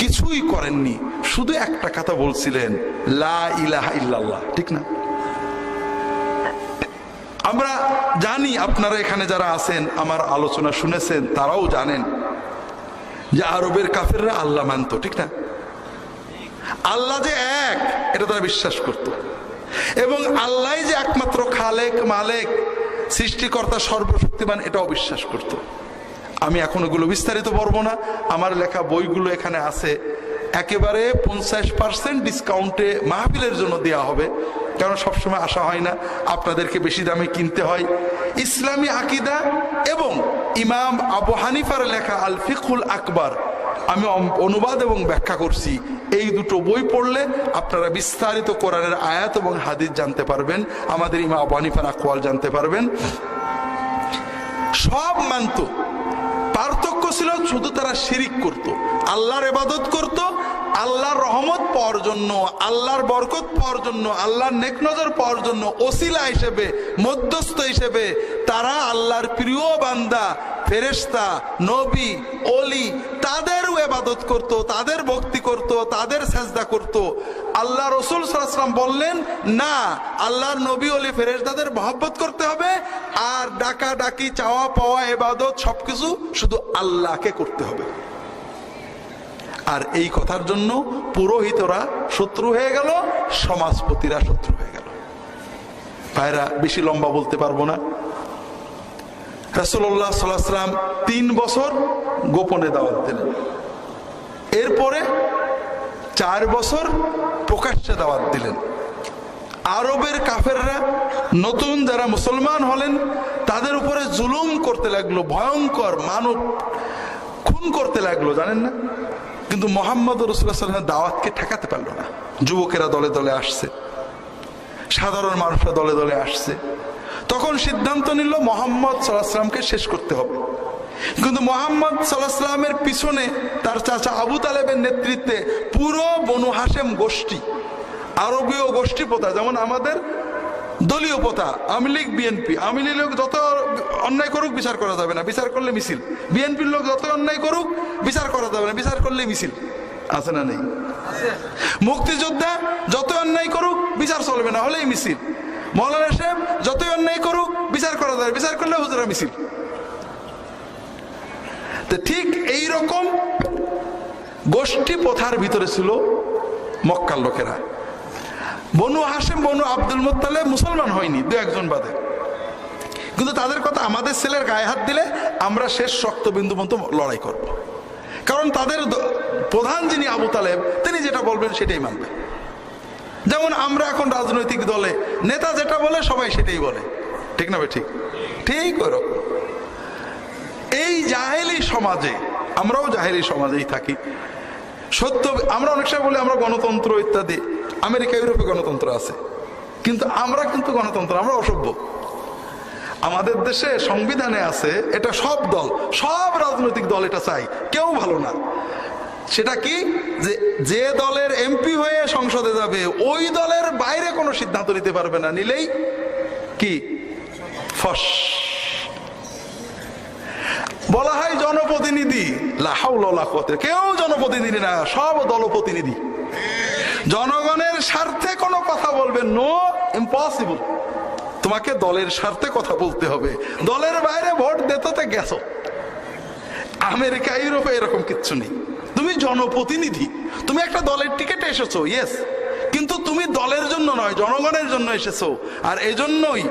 কিছুই করেননি, শুধু একটা কথা বলছিলেন, লা ইলাহা ইল্লাল্লাহ, ঠিক না? আমরা জানি, আপনারা এখানে যারা আছেন আমার আলোচনা শুনেছেন, তারাও জানেন যে আরবের কাফেররা আল্লাহ মানত, ঠিক না? আল্লাহ যে এক, এটা তারা বিশ্বাস করত, এবং আল্লাহ যে একমাত্র খালেক, মালেক, সৃষ্টিকর্তা, সর্বশক্তিমান, এটাও বিশ্বাস করত। আমি এখন এগুলো বিস্তারিত পড়ব না, আমার লেখা বইগুলো এখানে আছে। একেবারে 50% ডিসকাউন্টে মাহফিলের জন্য দেওয়া হবে, কারণ সবসময় আসা হয় না, আপনাদেরকে বেশি দামে কিনতে হয়। ইসলামী আকীদা এবং ইমাম আবু হানিফার লেখা আল ফিকহুল আকবার আমি অনুবাদ এবং ব্যাখ্যা করছি। এই দুটো বই পড়লে আপনারা বিস্তারিত কোরআনের আয়াত এবং হাদিস জানতে পারবেন, আমাদের ইমাম আবু হানিফার আকওয়াল জানতে পারবেন। সব মানত, পার্থক্য ছিল শুধু তারা শিরিক করত, আল্লাহর ইবাদত করত, আল্লাহর রহমত পাওয়ার জন্য, আল্লাহর বরকত পাওয়ার জন্য, আল্লাহর নেক নজর পাওয়ার জন্য ওসিলা হিসেবে, মধ্যস্থ হিসেবে তারা আল্লাহর প্রিয় বান্দা, ফেরেশতা, নবী, ওলি, তাদেরও ইবাদত করত, তাদের ভক্তি করত, তাদের সেজদা করত। আল্লাহ রাসূল সাল্লাল্লাহু আলাইহি ওয়াসাল্লাম বললেন, না, আল্লাহর নবী, ওলি, ফেরেশতাদের মহব্বত করতে হবে, আর ডাকা ডাকি, চাওয়া পাওয়া, ইবাদত সবকিছু শুধু আল্লাহকে করতে হবে। আর এই কথার জন্য পুরোহিতরা শত্রু হয়ে গেল, সমাজপতিরা শত্রু হয়ে গেল। ভাইরা, বেশি লম্বা বলতে পারবো না। রাসূলুল্লাহ সাল্লাল্লাহু আলাইহি ওয়াসাল্লাম 3 বছর গোপনে দাওয়াত দিলেন, এরপরে 4 বছর প্রকাশ্যে দাওয়াত দিলেন। আরবের কাফেররা, নতুন যারা মুসলমান হলেন, তাদের উপরে জুলুম করতে লাগলো, ভয়ঙ্কর মানব খুন করতে লাগলো, জানেন না? কিন্তু মুহাম্মদ রাসূলুল্লাহ সাল্লাল্লাহু আলাইহি ওয়াসাল্লামের দাওয়াতকে ঠেকাতে পারলো না। যুবকেরা দলে দলে আসছে, সাধারণ মানুষরা দলে দলে আসছে। তখন সিদ্ধান্ত নিল মুহাম্মদ সাল্লাল্লাহু আলাইহি ওয়াসাল্লামকে শেষ করতে হবে। কিন্তু মুহাম্মদ সাল্লাল্লাহু আলাইহি ওয়াসাল্লামের পিছনে তার চাচা আবু তালেবের নেতৃত্বে পুরো বনু হাশেম গোষ্ঠী, আরবীয় গোষ্ঠী প্রথা, যেমন আমাদের দলীয় প্রথা, আওয়ামী লীগ, বিএনপি। আওয়ামী লীগ লোক যত অন্যায় করুক বিচার করা যাবে না, বিচার করলে মিছিল। বিএনপির লোক যত অন্যায় করুক বিচার করা যাবে না, বিচার করলে মিছিল। আছে না নেই? মুক্তিযোদ্ধা যত অন্যায় করুক বিচার চলবে না, হলেই মিছিল। মৌলানা সাহেব যতই অন্যায় করুক বিচার করা যাবে, বিচার করলে হুজুরা মিছিল। তো ঠিক এই রকম গোষ্ঠী প্রথার ভিতরে ছিল মক্কার লোকেরা। বনু হাশেম, বনু আব্দুল মুত্তালিব মুসলমান হয়নি, 2-1 বাদে। কিন্তু তাদের কথা, আমাদের ছেলের গায়ে হাত দিলে আমরা শেষ রক্তবিন্দু পর্যন্ত লড়াই করব। কারণ তাদের প্রধান যিনি আবু তালেব, তিনি যেটা বলবেন সেটাই মানবে। যেমন আমরা এখন রাজনৈতিক দলে নেতা যেটা বলে সবাই সেটাই বলে, ঠিক না? ঠিক ঠিক ওইরকম এই জাহেলি সমাজে, আমরাও জাহেলি সমাজেই থাকি। সত্য, আমরা অনেক সময় বলি আমরা গণতন্ত্র ইত্যাদি, আমেরিকা, ইউরোপে গণতন্ত্র আছে, কিন্তু আমরা কিন্তু গণতন্ত্র, আমরা অসভ্য। আমাদের দেশে সংবিধানে আছে, এটা সব দল, সব রাজনৈতিক দল এটা চাই, কেউ ভালো না। সেটা কি, যে দলের এমপি হয়ে সংসদে যাবে ওই দলের বাইরে কোনো সিদ্ধান্ত নিতে পারবে না, নিলেই কি ফস। বলা হয় জনপ্রতিনিধি, লা হাওলা ওয়ালা কুওয়াতা, কেউ জনপ্রতিনিধি না, সব দলপ্রতিনিধি। জনগণের স্বার্থে কোনো কথা বলবে, নো, ইম্পসিবল। তোমাকে দলের স্বার্থে কথা বলতে হবে, দলের বাইরে ভোট দিতে গেছো। আমেরিকা ইউরোপে এরকম কিচ্ছু নেই। তুমি জনপ্রতিনিধি, তুমি একটা দলের টিকিটে এসেছো, ইয়েস, কিন্তু তুমি দলের জন্য নয়, জনগণের জন্য এসেছো। আর এই জন্যই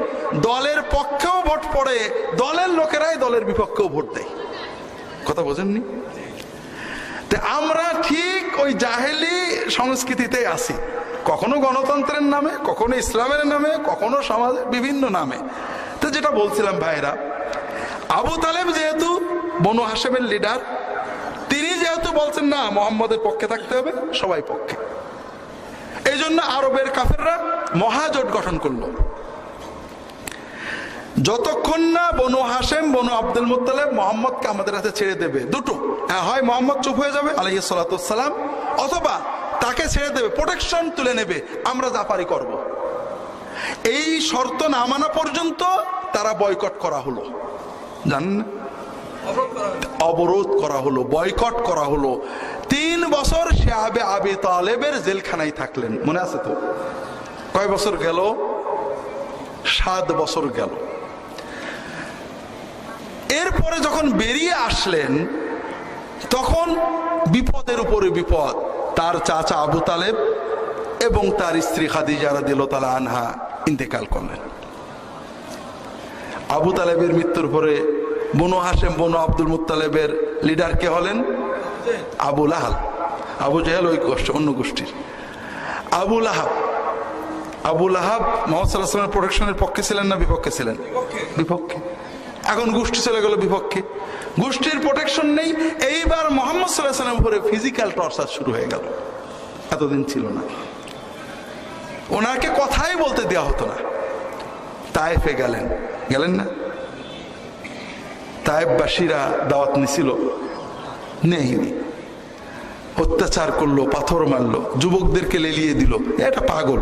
দলের পক্ষেও ভোট পড়ে, দলের লোকেরাই দলের বিপক্ষেও ভোট দেয়। কথা বোঝেননি? আমরা ঠিক ওই জাহেলি সংস্কৃতিতে আছি, কখনো গণতন্ত্রের নামে, কখনো ইসলামের নামে, কখনো সমাজের বিভিন্ন নামে। তো যেটা বলছিলাম ভাইরা, আবু তালেব যেহেতু বনু হাশেমের লিডার, তিনি যেহেতু বলছেন না মোহাম্মদের পক্ষে থাকতে হবে, সবাই পক্ষে, এই জন্য আরবের কাফেররা মহাজোট গঠন করলো। যতক্ষণ না বনু হাশেম, বনু আব্দুল মুত্তালিব মোহাম্মদকে আমাদের হাতে ছেড়ে দেবে, দুটো, হয় মোহাম্মদ চুপ হয়ে যাবে আলাইহিস সালাতু ওয়াস সালাম, অথবা তাকে ছেড়ে দেবে, প্রোটেকশন তুলে নেবে, আমরা যা পারি করব। এই শর্ত না মানা পর্যন্ত তারা বয়কট করা হলো, জানেন, অবরোধ করা হলো, বয়কট করা হলো। 3 বছর শাহবে আবি তালেবের জেলখানায় থাকলেন, মনে আছে তো? কয় বছর গেল? 7 বছর গেল। এরপরে যখন বেরিয়ে আসলেন, তখন বিপদের উপরে বিপদ। তার চাচা আবু তালেব এবং তার স্ত্রী খাদিজা রাদিয়াল্লাহু তাআলা আনহা ইন্তেকাল করলেন। আবু তালেবের মৃত্যুর পরে বনু হাশেম, বনু আব্দুল মুত্তালিবের লিডার কে হলেন? আবু লাহাব। আবু জাহেল ওই গোষ্ঠী, অন্য গোষ্ঠীর। আবু লাহাব, আবু লাহাব মুহাম্মদ সাল্লাল্লাহু আলাইহি ওয়াসাল্লামের প্রোটেকশনের পক্ষে ছিলেন না বিপক্ষে ছিলেন? বিপক্ষে। এখন গোষ্ঠী চলে গেল বিপক্ষে, গোষ্ঠীর প্রোটেকশন নেই। এইবার মুহাম্মদ সাল্লাল্লাহু আলাইহি ওয়াসাল্লামের উপরে ফিজিক্যাল টর্চার শুরু হয়ে গেল, এতদিন ছিল না। ওনাকে কথাই বলতে দেওয়া হতো না। তায়েফে গেলেন, গেলেন না? তায়েফবাসীরা দাওয়াত নিছিল, নেয়নি, অত্যাচার করলো, পাথর মারলো, যুবকদেরকে লেলিয়ে দিল, এটা পাগল।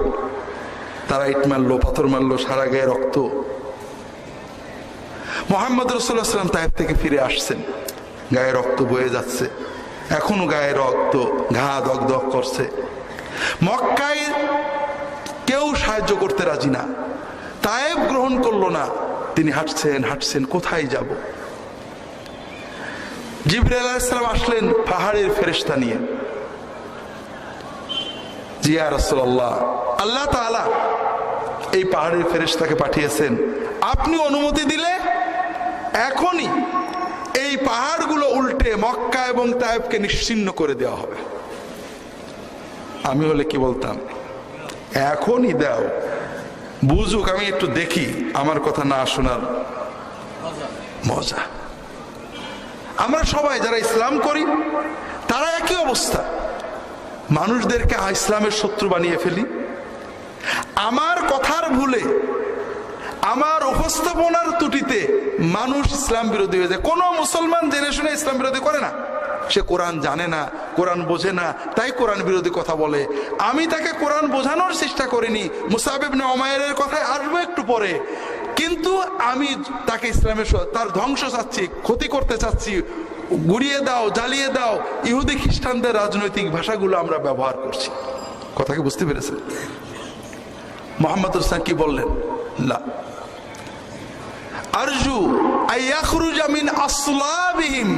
তারা ইট মারলো, পাথর মারলো, সারা গায়ে রক্ত। মুহাম্মদ রাসূলুল্লাহ সাল্লাল্লাহু আলাইহি ওয়াসাল্লাম তায়েফ থেকে ফিরে আসছেন, গায়ে রক্ত বয়ে যাচ্ছে, এখনো গায়ে রক্ত, ঘা দগদগ করছে। মক্কায় কেউ সাহায্য করতে রাজি না, তায়েফ গ্রহণ করলো না। তিনি হাঁটছেন হাঁটছেন, কোথায় যাব? জিবরাইল আলাইহিস সালাম আসলেন পাহাড়ের ফেরেশতা নিয়ে। জি ইয়া রাসূলুল্লাহ, আল্লাহ তাআলা এই পাহাড়ের ফেরেশতাকে পাঠিয়েছেন, আপনি অনুমতি দিলে এখনই এই পাহাড়গুলো উল্টে মক্কা এবং তায়েফকে নিশ্চিহ্ন করে দেওয়া হবে। আমি হলে কি বলতাম? এখনই দাও, বুঝুক, আমি একটু দেখি আমার কথা না শোনার মজা। আমরা সবাই যারা ইসলাম করি তারা একই অবস্থা, মানুষদেরকে ইসলামের শত্রু বানিয়ে ফেলি। আমার কথার ভুলে, আমার উপস্থাপনার ত্রুটিতে মানুষ ইসলাম বিরোধী হয়ে যায়। কোনো মুসলমান জেনে শুনে ইসলাম বিরোধী করে না, সে কোরআন জানে না, কোরআন বোঝে না, তাই কোরআন বিরোধী কথা বলে। আমি তাকে কোরআন বোঝানোর চেষ্টা করিনি, মুসাব ইবনে উমাইরের কথায় আসবো একটু পরে, কিন্তু আমি তাকে ইসলামের তার ধ্বংস চাচ্ছি, ক্ষতি করতে চাচ্ছি, গুড়িয়ে দাও, জ্বালিয়ে দাও, ইহুদি খ্রিস্টানদের রাজনৈতিক ভাষাগুলো আমরা ব্যবহার করছি। কথা কি বুঝতে পেরেছেন? মুহাম্মদ রাসূল কি বললেন? লা আরজু আইয়াখরুজা মিন আসলাবিহিম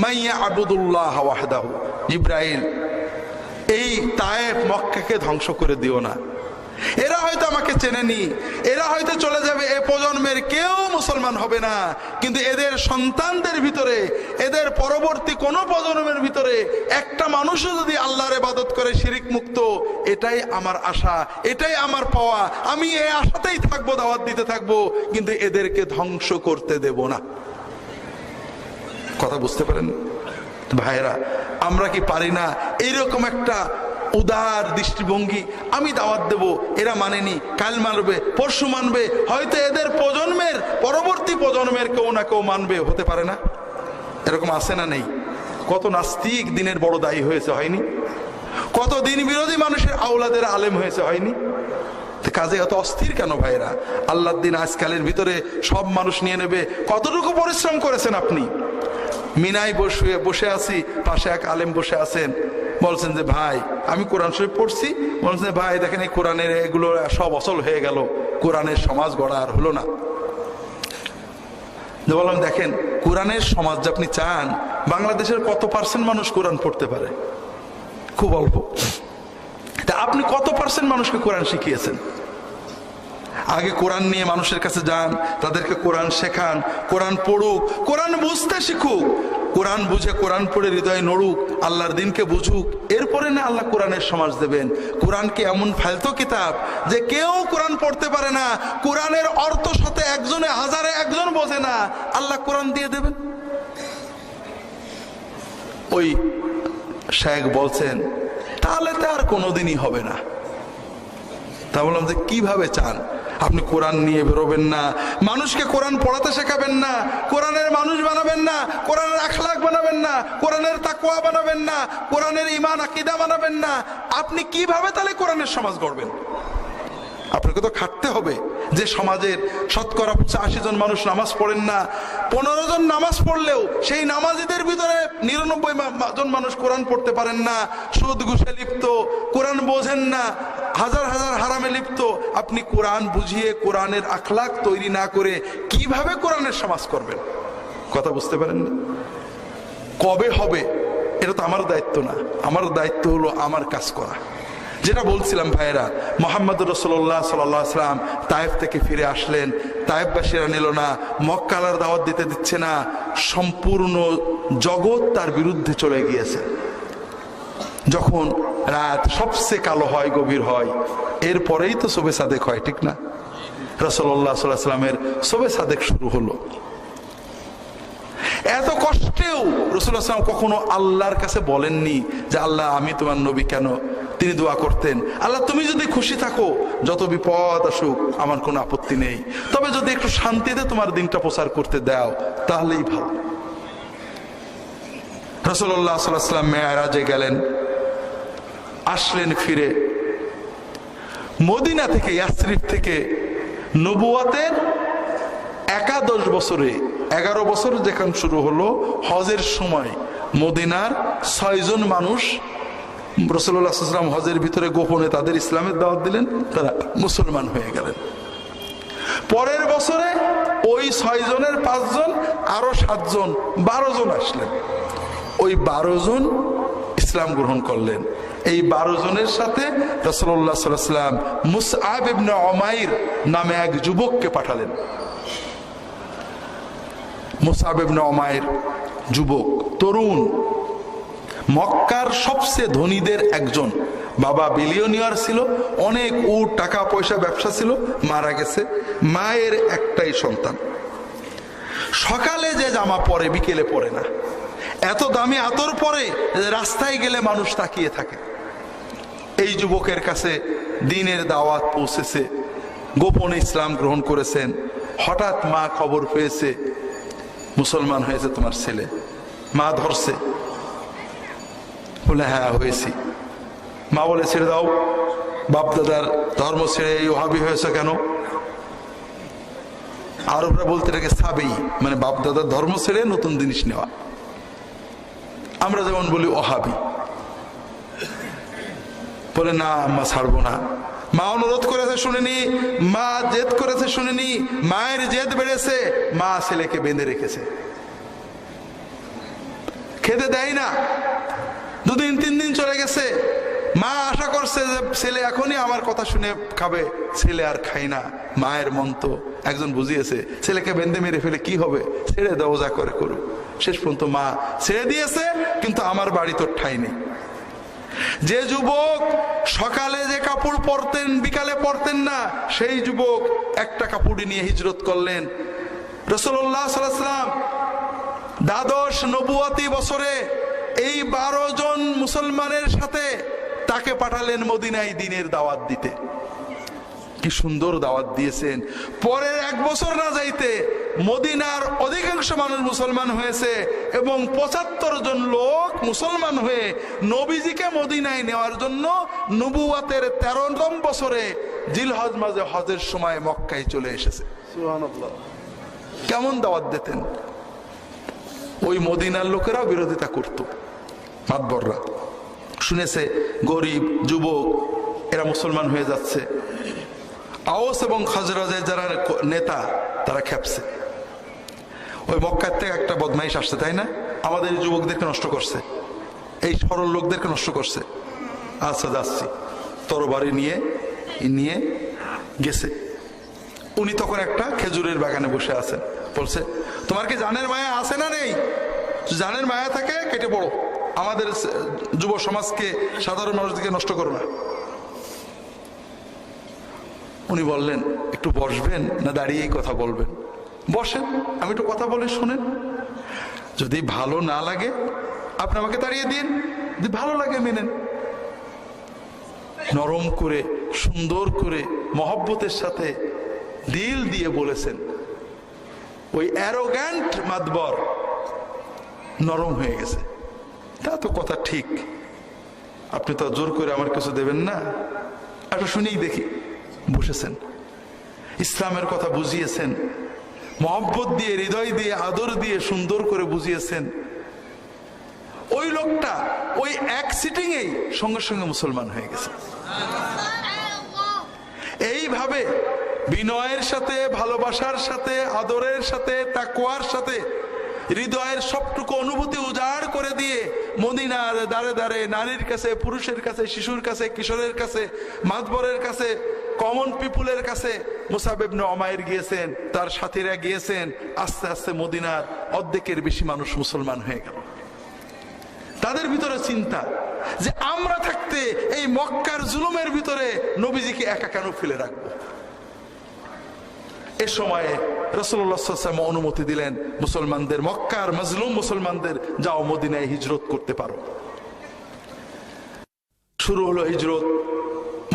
মান ইয়াবুদুল্লাহ ওয়াহদাহু। জিবরাইল, এই তায়েফ মক্কাকে ধ্বংস করে দিও না, এরা হয়তো আমাকে চেনেনি, এরা হয়তো চলে যাবে, এ প্রজন্মের কেউ মুসলমান হবে না, কিন্তু এদের সন্তানদের ভিতরে, এদের পরবর্তী কোন প্রজন্মের ভিতরে একটা মানুষও যদি আল্লাহর ইবাদত করে শিরিক মুক্ত, এটাই আমার আশা, এটাই আমার পাওয়া। আমি এই আশাতেই থাকবো, দাওয়াত দিতে থাকবো, কিন্তু এদেরকে ধ্বংস করতে দেব না। কথা বুঝতে পারেন ভাইরা? আমরা কি পারি না এইরকম একটা উদার দৃষ্টিভঙ্গি? আমি দাওয়াত দেব, এরা মানেনি, কাল মানবে, পরশু মানবে, হয়তো এদের প্রজন্মের, পরবর্তী প্রজন্মের কেউ না কেউ মানবে, হতে পারে না? এরকম আছে না নেই? কত নাস্তিক দিনের বড় দায়ী হয়েছে, হয়নি? কত দিন বিরোধী মানুষের আওলাদের আলেম হয়েছে, হয়নি? কাজে এত অস্থির কেন ভাইরা? আল্লাহর দিন আজকালের ভিতরে সব মানুষ নিয়ে নেবে। কতটুকু পরিশ্রম করেছেন আপনি? মিনায় বসে আছি, পাশে এক আলেম বসে আছেন, বলছেন যে ভাই আমি কোরআন শরীফ পড়ছি। বলছেন ভাই দেখেন এই কোরআনের এগুলো সব অচল হয়ে গেল, কোরআনের সমাজ গড়া আর হলো না। বললাম দেখেন কোরআনের সমাজ যে আপনি চান, বাংলাদেশের কত % মানুষ কোরআন পড়তে পারে? খুব অল্প। তা আপনি কত % মানুষকে কোরআন শিখিয়েছেন? আগে কোরআন নিয়ে মানুষের কাছে যান, তাদেরকে কোরআন শেখান, কোরআন পড়ুক, কোরআন বুঝতে শিখুক, কোরআন বুঝে কোরআন পড়ে হৃদয় নড়ুক, আল্লাহর দিনকে বুঝুক, এরপরে না আল্লাহ কোরআনের সমাজ দেবেন। কোরআনকে এমন ফালতু কিতাব যে কেউ কোরআন পড়তে পারে না, কোরআনের অর্থ সাথে একজনে হাজারে একজন বোঝে না, আল্লাহ কোরআন দিয়ে দেবেন। ওই শায়েখ বলছেন তাহলে তো আর কোনোদিনই হবে না। তা বললাম যে কিভাবে চান? আপনি কোরআন নিয়ে বেরোবেন না, মানুষকে কোরআন পড়াতে শেখাবেন না, কোরআনের মানুষ বানাবেন না, কোরআনের আখলাক বানাবেন না, কোরআনের তাকওয়া বানাবেন না, কোরআনের ঈমান আকীদা বানাবেন না, আপনি কিভাবে তাহলে কোরআনের সমাজ গড়বেন? আপনাকে তো খাটতে হবে। যে সমাজের 80% জন মানুষ নামাজ পড়েন না, 15 জন নামাজ পড়লেও সেই নামাজিদের ভিতরে 99 জন মানুষ কোরআন পড়তে পারেন না, সুদ ঘুষে লিপ্ত, কোরআন বোঝেন না, হাজার হাজার হারামে লিপ্ত। আপনি কোরআন বুঝিয়ে কোরআনের আখলাক তৈরি না করে কিভাবে কোরআনের সমাজ করবেন? কথা বুঝতে পারেন না? কবে হবে এটা তো আমার দায়িত্ব না, আমার দায়িত্ব হলো আমার কাজ করা। যেটা বলছিলাম ভাইয়েরা, মোহাম্মদ রাসূলুল্লাহ সাল্লাল্লাহু আলাইহি ওয়াসাল্লাম তায়েফ থেকে ফিরে আসলেন, তায়েফবাসীরা নিল না, মক্কার দাওয়াত দিতে দিচ্ছে না, সম্পূর্ণ জগৎ তার বিরুদ্ধে চলে গিয়েছে। যখন রাত সবচেয়ে কালো হয়, গভীর হয়, এরপরেই তো শবে সাদেক হয়, ঠিক না? রাসূলুল্লাহ সাল্লাল্লাহু আলাইহি ওয়াসাল্লামের শবে সাদেক শুরু হলো। এত কষ্টেও রাসূলুল্লাহ সাল্লাল্লাহু আলাইহি ওয়াসাল্লাম কখনো আল্লাহর কাছে বলেননি যে আল্লাহ আমি তোমার নবী কেন? তিনি দোয়া করতেন, আল্লাহ তুমি যদি খুশি থাকো, যত বিপদ আসুক আমার কোনো আপত্তি নেই, তবে যদি একটু শান্তিতে তোমার দিনটা প্রচার করতে দাও তাহলেই ভালো। রাসূলুল্লাহ সাল্লাল্লাহু আলাইহি ওয়াসাল্লাম মেরাজে গেলেন, আসলেন ফিরে মদিনা থেকে, ইয়াসরিব থেকে নবুয়তের 11 বছরে 11 বছর যেখান শুরু হলো, হজের সময় মদিনার 6 জন মানুষ রাসূলুল্লাহ সাল্লাল্লাহু আলাইহি ওয়াসাল্লাম হজের ভিতরে গোপনে তাদের ইসলামের দাওয়াত দিলেন, তারা মুসলমান হয়ে গেলেন। পরের বছরে ওই 6 জনের 5 জন, আরো 7 জন, 12 জন আসলেন। ওই 12 জন ইসলাম গ্রহণ করলেন। এই 12 জনের সাথে রাসূলুল্লাহ সাল্লাল্লাহু আলাইহি ওয়াসাল্লাম মুসআব ইবনে উমাইর নামে এক যুবককে পাঠালেন। মুসআব ইবনে উমাইর যুবক, তরুণ, মক্কার সবচেয়ে ধনীদের একজন, বাবা বিলিয়নিয়ার ছিল, অনেক উট টাকা পয়সা ব্যবসা ছিল, মারা গেছে, মায়ের একটাই সন্তান। সকালে যে জামা পরে বিকেলে পরে না, এত দামি আতর পরে রাস্তায় গেলে মানুষ তাকিয়ে থাকে। এই যুবকের কাছে দ্বীনের দাওয়াত পৌঁছেছে, গোপনে ইসলাম গ্রহণ করেছেন। হঠাৎ মা খবর পেয়েছে মুসলমান হয়েছে তোমার ছেলে। মা ধরছে, বলে হ্যাঁ হয়েছি। মা বলে ছেড়ে দাও, বাপদাদার ধর্ম ছেড়ে এই ওহাবি হয়েছে কেন? আরবরা বলতে থাকে সাবেই, মানে বাপদাদার ধর্ম ছেড়ে নতুন জিনিস নেওয়া। আমরা যেমন বলি ওহাবি। বলে না আম্মা ছাড়বো না। মা অনুরোধ করেছে শুনিনি, মা জেদ করেছে শুনিনি, মায়ের জেদ বেড়েছে, মা ছেলেকে বেঁধে রেখেছে, খেতে দেয় না। 2 দিন 3 দিন চলে গেছে, মা আশা করছে যে ছেলে এখনই আমার কথা শুনে খাবে, ছেলে আর খায় না। মায়ের মন তো একজন বুঝিয়েছে, ছেলেকে বেঁধে মেরে ফেলে কি হবে, ছেড়ে দাও, যা করে করুক। শেষ পর্যন্ত মা ছেড়ে দিয়েছে, কিন্তু আমার বাড়ি তোর ঠাঁই নেই। যে যুবক সকালে যে কাপড় পরতেন বিকালে পরতেন না, সেই যুবক একটা কাপড় নিয়ে হিজরত করলেন। রাসূলুল্লাহ সাল্লাল্লাহু আলাইহি ওয়াসাল্লাম দ্বাদশ নবুয়তি বছরে এই 12 জন মুসলমানের সাথে তাকে পাঠালেন মদিনায় দ্বীনের দাওয়াত দিতে। কি সুন্দর দাওয়াত দিয়েছেন। পরের 1 বছর না যাইতে মদিনার অধিকাংশ মানুষ মুসলমান হয়েছে এবং 75 জন লোক মুসলমান হয়ে নবীজিকে মদিনায় নেওয়ার জন্য নবুয়তের 13তম বছরে জিলহজ মাসে হজের সময় মক্কায় চলে এসেছে। সুবহানাল্লাহ। কেমন দাওয়াত দিতেন। ওই মদিনার লোকেরাও বিরোধিতা করত। মাতবররা শুনেছে গরিব যুবক এরা মুসলমান হয়ে যাচ্ছে। আওস এবং খাজরাজের যারা নেতা তারা খেপছে, ওই মক্কার থেকে একটা বদমাইশ আসছে, তাই না, আমাদের যুবকদেরকে নষ্ট করছে, এই সরল লোকদেরকে নষ্ট করছে। আচ্ছা যাচ্ছি, তরবারি নিয়ে গেছে। উনি তখন একটা খেজুরের বাগানে বসে আছেন। বলছে, তোমার কি জানের মায়া আছে না নেই? জানের মায়া থাকে কেটে পড়ো, আমাদের যুব সমাজকে, সাধারণ মানুষদেরকে নষ্ট করো না। উনি বললেন, একটু বসবেন না দাঁড়িয়েই কথা বলবেন? বসেন, আমি একটু কথা বলে শুনেন, যদি ভালো না লাগে আপনি আমাকে তাড়িয়ে দিন, যদি ভালো লাগে মেনেন। নরম করে সুন্দর করে মহব্বতের সাথে দিল দিয়ে বলেছেন। ওই অ্যারোগ্যান্ট মাতবর নরম হয়ে গেছে। তা তো কথা ঠিক, আপনি তো জোর করে আমার কিছু দেবেন না, একটু শুনেই দেখি। বসেছেন, ইসলামের কথা বুঝিয়েছেন, মহব্বত দিয়ে, হৃদয় দিয়ে, আদর দিয়ে সুন্দর করে বুঝিয়েছেন। ওই লোকটা ওই এক সিটিং এই সঙ্গে সঙ্গে মুসলমান হয়ে গেছে। এইভাবে বিনয়ের সাথে, ভালোবাসার সাথে, আদরের সাথে, তাকওয়ার সাথে হৃদয়ের সবটুকু অনুভূতি উজাড় করে দিয়ে মদিনার দাঁড়ে দাঁড়ে নারীর কাছে, পুরুষের কাছে, শিশুর কাছে, কিশোরের কাছে, মাতবরের কাছে, কমন পিপুলের কাছে মুসাব ইবনে উমাইর গিয়েছেন, তার সাথীরা গিয়েছেন। আস্তে আস্তে মদিনার অর্ধেকের বেশি মানুষ মুসলমান হয়ে গেল। তাদের ভিতরে চিন্তা যে আমরা থাকতে এই মক্কার জুলুমের ভিতরে নবীজিকে একা কেন ফেলে রাখবো। এ সময়ে রাসূলুল্লাহ সাল্লাল্লাহু আলাইহি ওয়াসাল্লাম অনুমতি দিলেন মুসলমানদের, মক্কার মাজলুম মুসলমানদের, যাও মদিনায় হিজরত করতে পারো। শুরু হলো হিজরত।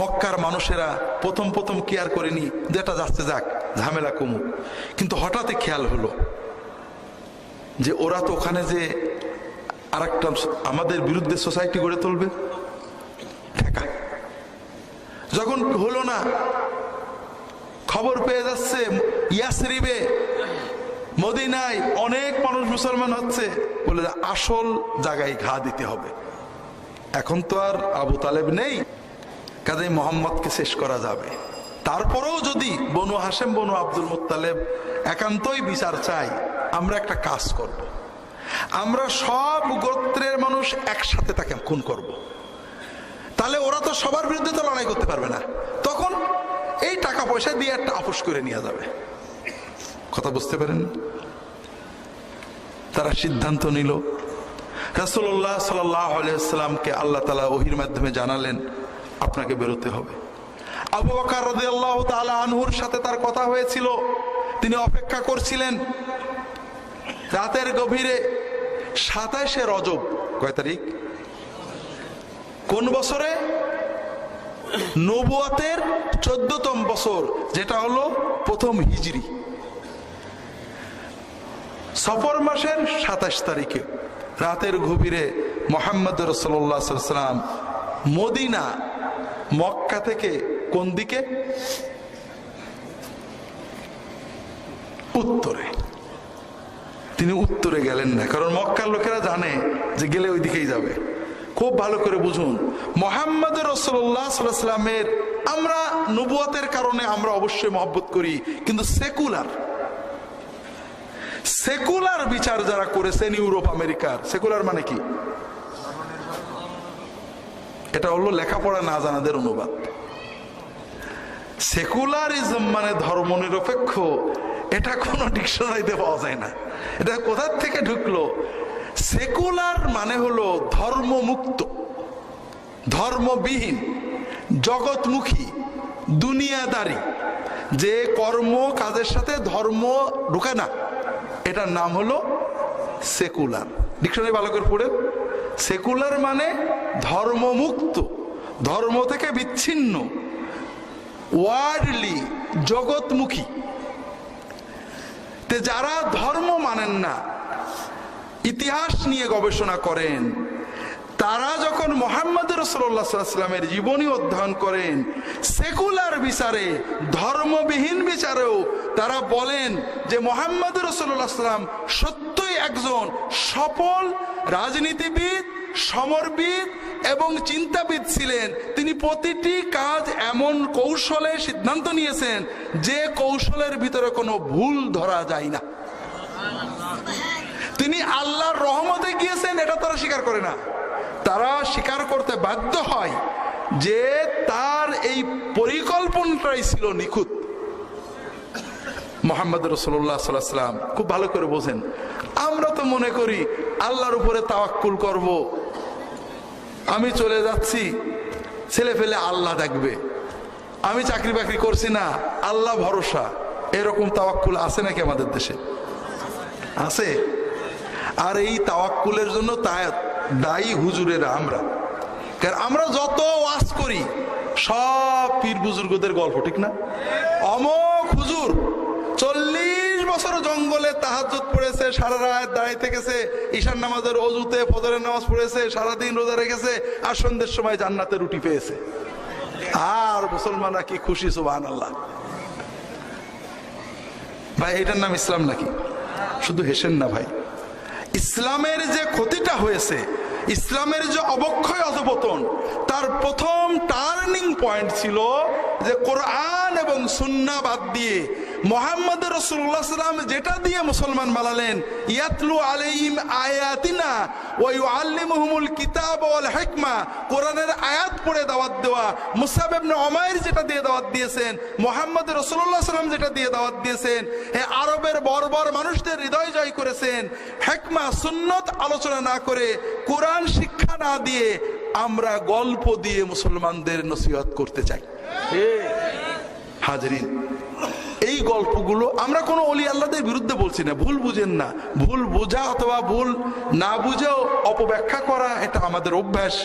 মক্কার মানুষেরা প্রথম কি আর করেনি, যেটা যাচ্ছে যাক, ঝামেলা কমুক। কিন্তু হঠাৎ খেয়াল হলো যে ওরা তো ওখানে যে আরেকটা আমাদের বিরুদ্ধে সোসাইটি গড়ে তুলবে। ঠেকা যখন হলো না, খবর পেয়ে যাচ্ছে ইয়াসরিবে, মদিনায় অনেক মানুষ মুসলমান হচ্ছে, বলে আসল জায়গায় ঘা দিতে হবে। এখন তো আর আবু তালেব নেই, কাজে মোহাম্মদকে শেষ করা যাবে। তারপরেও যদি বনু হাশেম, বনু আব্দুল মুত্তালেব একান্তই বিচার চাই, আমরা একটা কাজ করব, আমরা সব গোত্রের মানুষ একসাথে তাকে খুন করব। তাহলে ওরা তো সবার বিরুদ্ধে তো লড়াই করতে পারবে না, তখন এই টাকা পয়সা দিয়ে একটা আপোষ করে নিয়ে যাবে। কথা বুঝতে পারেন? তারা সিদ্ধান্ত নিল। রাসূলুল্লাহ সাল্লাল্লাহু আলাইহি ওয়াসাল্লামকে আল্লাহ তাআলা ওহীর মাধ্যমে জানালেন, আপনাকে বেরোতে হবে। আবু বকর রাদিয়াল্লাহু তাআলা আনহুর সাথে তার কথা হয়েছিল, তিনি অপেক্ষা করছিলেন। রাতের গভীরে 27শে রজব, কয় তারিখ? কোন বছরে? নবুয়তের 14তম বছর, যেটা হলো প্রথম হিজরি, সফর মাসের 27 তারিখে রাতের গভীরে মুহাম্মদ রাসূলুল্লাহ সাল্লাল্লাহু আলাইহি ওয়াসাল্লাম মদিনা, মক্কা থেকে কোন দিকে? উত্তরে। তিনি উত্তরে গেলেন না, কারণ মক্কার লোকেরা জানে যে গেলে ওই দিকেই যাবে। খুব ভালো করে বুঝুন, মুহাম্মদ রাসূলুল্লাহ সাল্লাল্লাহু আলাইহি ওয়াসাল্লামের আমরা নবুয়তের কারণে আমরা অবশ্যই মহব্বত করি, কিন্তু সেকুলার বিচার যারা করেছেন ইউরোপ আমেরিকার, সেকুলার মানে কি? এটা হলো লেখাপড়া না জানাদের অনুবাদ। সেকুলারিজম মানে ধর্মনিরপেক্ষ, এটা কোনো ডিকশনারিতে পাওয়া যায় না। এটা কোথা থেকে ঢুকলো? সেকুলার মানে হলো ধর্মমুক্ত, ধর্মবিহীন, জগৎমুখী, দুনিয়াদারি, যে কর্ম কাজের সাথে ধর্ম ঢুকে না, এটার নাম হলো সেকুলার। ডিকশনারি ভালো করে পড়ে, সেকুলার মানে ধর্মমুক্ত, ধর্ম থেকে বিচ্ছিন্ন, ওয়ার্ল্ডলি, জগৎমুখী। তে যারা ধর্ম মানেন না, ইতিহাস নিয়ে গবেষণা করেন, তারা যখন মুহাম্মদ রাসূলুল্লাহ সাল্লাল্লাহু আলাইহি ওয়াসাল্লামের জীবনী অধ্যয়ন করেন, সেকুলার বিচারে, ধর্মবিহীন বিচারেও তারা বলেন যে মুহাম্মদ রাসূলুল্লাহ সাল্লাল্লাহু আলাইহি ওয়াসাল্লাম সত্যই একজন সফল রাজনীতিবিদ, সমরবিদ এবং চিন্তাবিদ ছিলেন। তিনি প্রতিটি কাজ এমন কৌশলে সিদ্ধান্ত নিয়েছেন যে কৌশলের ভিতরে কোনো ভুল ধরা যায় না। তিনি আল্লাহর রহমতে গিয়েছেন, এটা তারা স্বীকার করে না। তারা স্বীকার করতে বাধ্য হয় যে তার এই পরিকল্পনাটাই ছিল নিখুঁত। মুহাম্মদ রাসূলুল্লাহ সাল্লাল্লাহু আলাইহি ওয়াসাল্লাম খুব ভালো করে বোঝেন। আমরা তো মনে করি আল্লাহর উপরে তাওয়াক্কুল করব, আমি চলে যাচ্ছি, ছেলে ফেলে আল্লাহ দেখবে, আমি চাকরি বাকরি করছি না, আল্লাহ ভরসা। এরকম তাওয়াক্কুল আছে নাকি আমাদের দেশে? আছে। আর এই তাওয়াক্কুলের জন্য দায়ী হুজুরেরা আমরা। কারণ আমরা যত ওয়াজ করি সব পীর বুজুর্গদের গল্প, ঠিক না? অমক হুজুর 40 বছর জঙ্গলে তাহাজ্জুদ পড়েছে, সারা রাত দাঁড়িয়ে থেকেছে, ঈশান নামাজের ওযুতে ফজরের নামাজ পড়েছে, সারাদিন রোজা রেখেছে, আর সন্ধ্যের সময় জান্নাতে রুটি পেয়েছে। আর মুসলমানরা কি খুশি, সুবহানাল্লাহ। ভাই এটার নাম ইসলাম নাকি? শুধু হেসেন না ভাই। ইসলামের যে ক্ষতিটা হয়েছে, ইসলামের যে অবক্ষয় অধপতন, তার প্রথম টার্নিং পয়েন্ট ছিল যে কোরআন এবং সুন্নাহ বাদ দিয়ে মুহাম্মদ রাসূলুল্লাহ সাল্লাল্লাহু আলাইহি ওয়াসাল্লাম যেটা দিয়ে মুসলমান বানালেন, ইয়াতলু আলাইহিম আয়াতিনা ওয়া ইউআল্লিমুহুমুল কিতাব ওয়াল হিকমা, কোরআনের আয়াত পড়ে দাওয়াত দেওয়া। মুসআব ইবনে উমাইর যেটা দিয়ে দাওয়াত দিয়েছেন, মুহাম্মদ রাসূলুল্লাহ সাল্লাল্লাহু আলাইহি ওয়াসাল্লাম যেটা দিয়ে দাওয়াত দিয়েছেন, আরবের বর্বর মানুষদের হৃদয় জয় করেছেন। হিকমা সুন্নাত আলোচনা না করে, কোরআন শিক্ষা না দিয়ে আমরা গল্প দিয়ে মুসলমানদের নসিহত করতে চাই। হাজরিন, এই গল্পগুলো আমরা কোনো ওলি আল্লাহদের বিরুদ্ধে বলছি না, ভুল বুঝেন না। ভুল বোঝা অথবা ভুল না বুঝেও অপব্যাখ্যা করা এটা আমাদের অভ্যাস।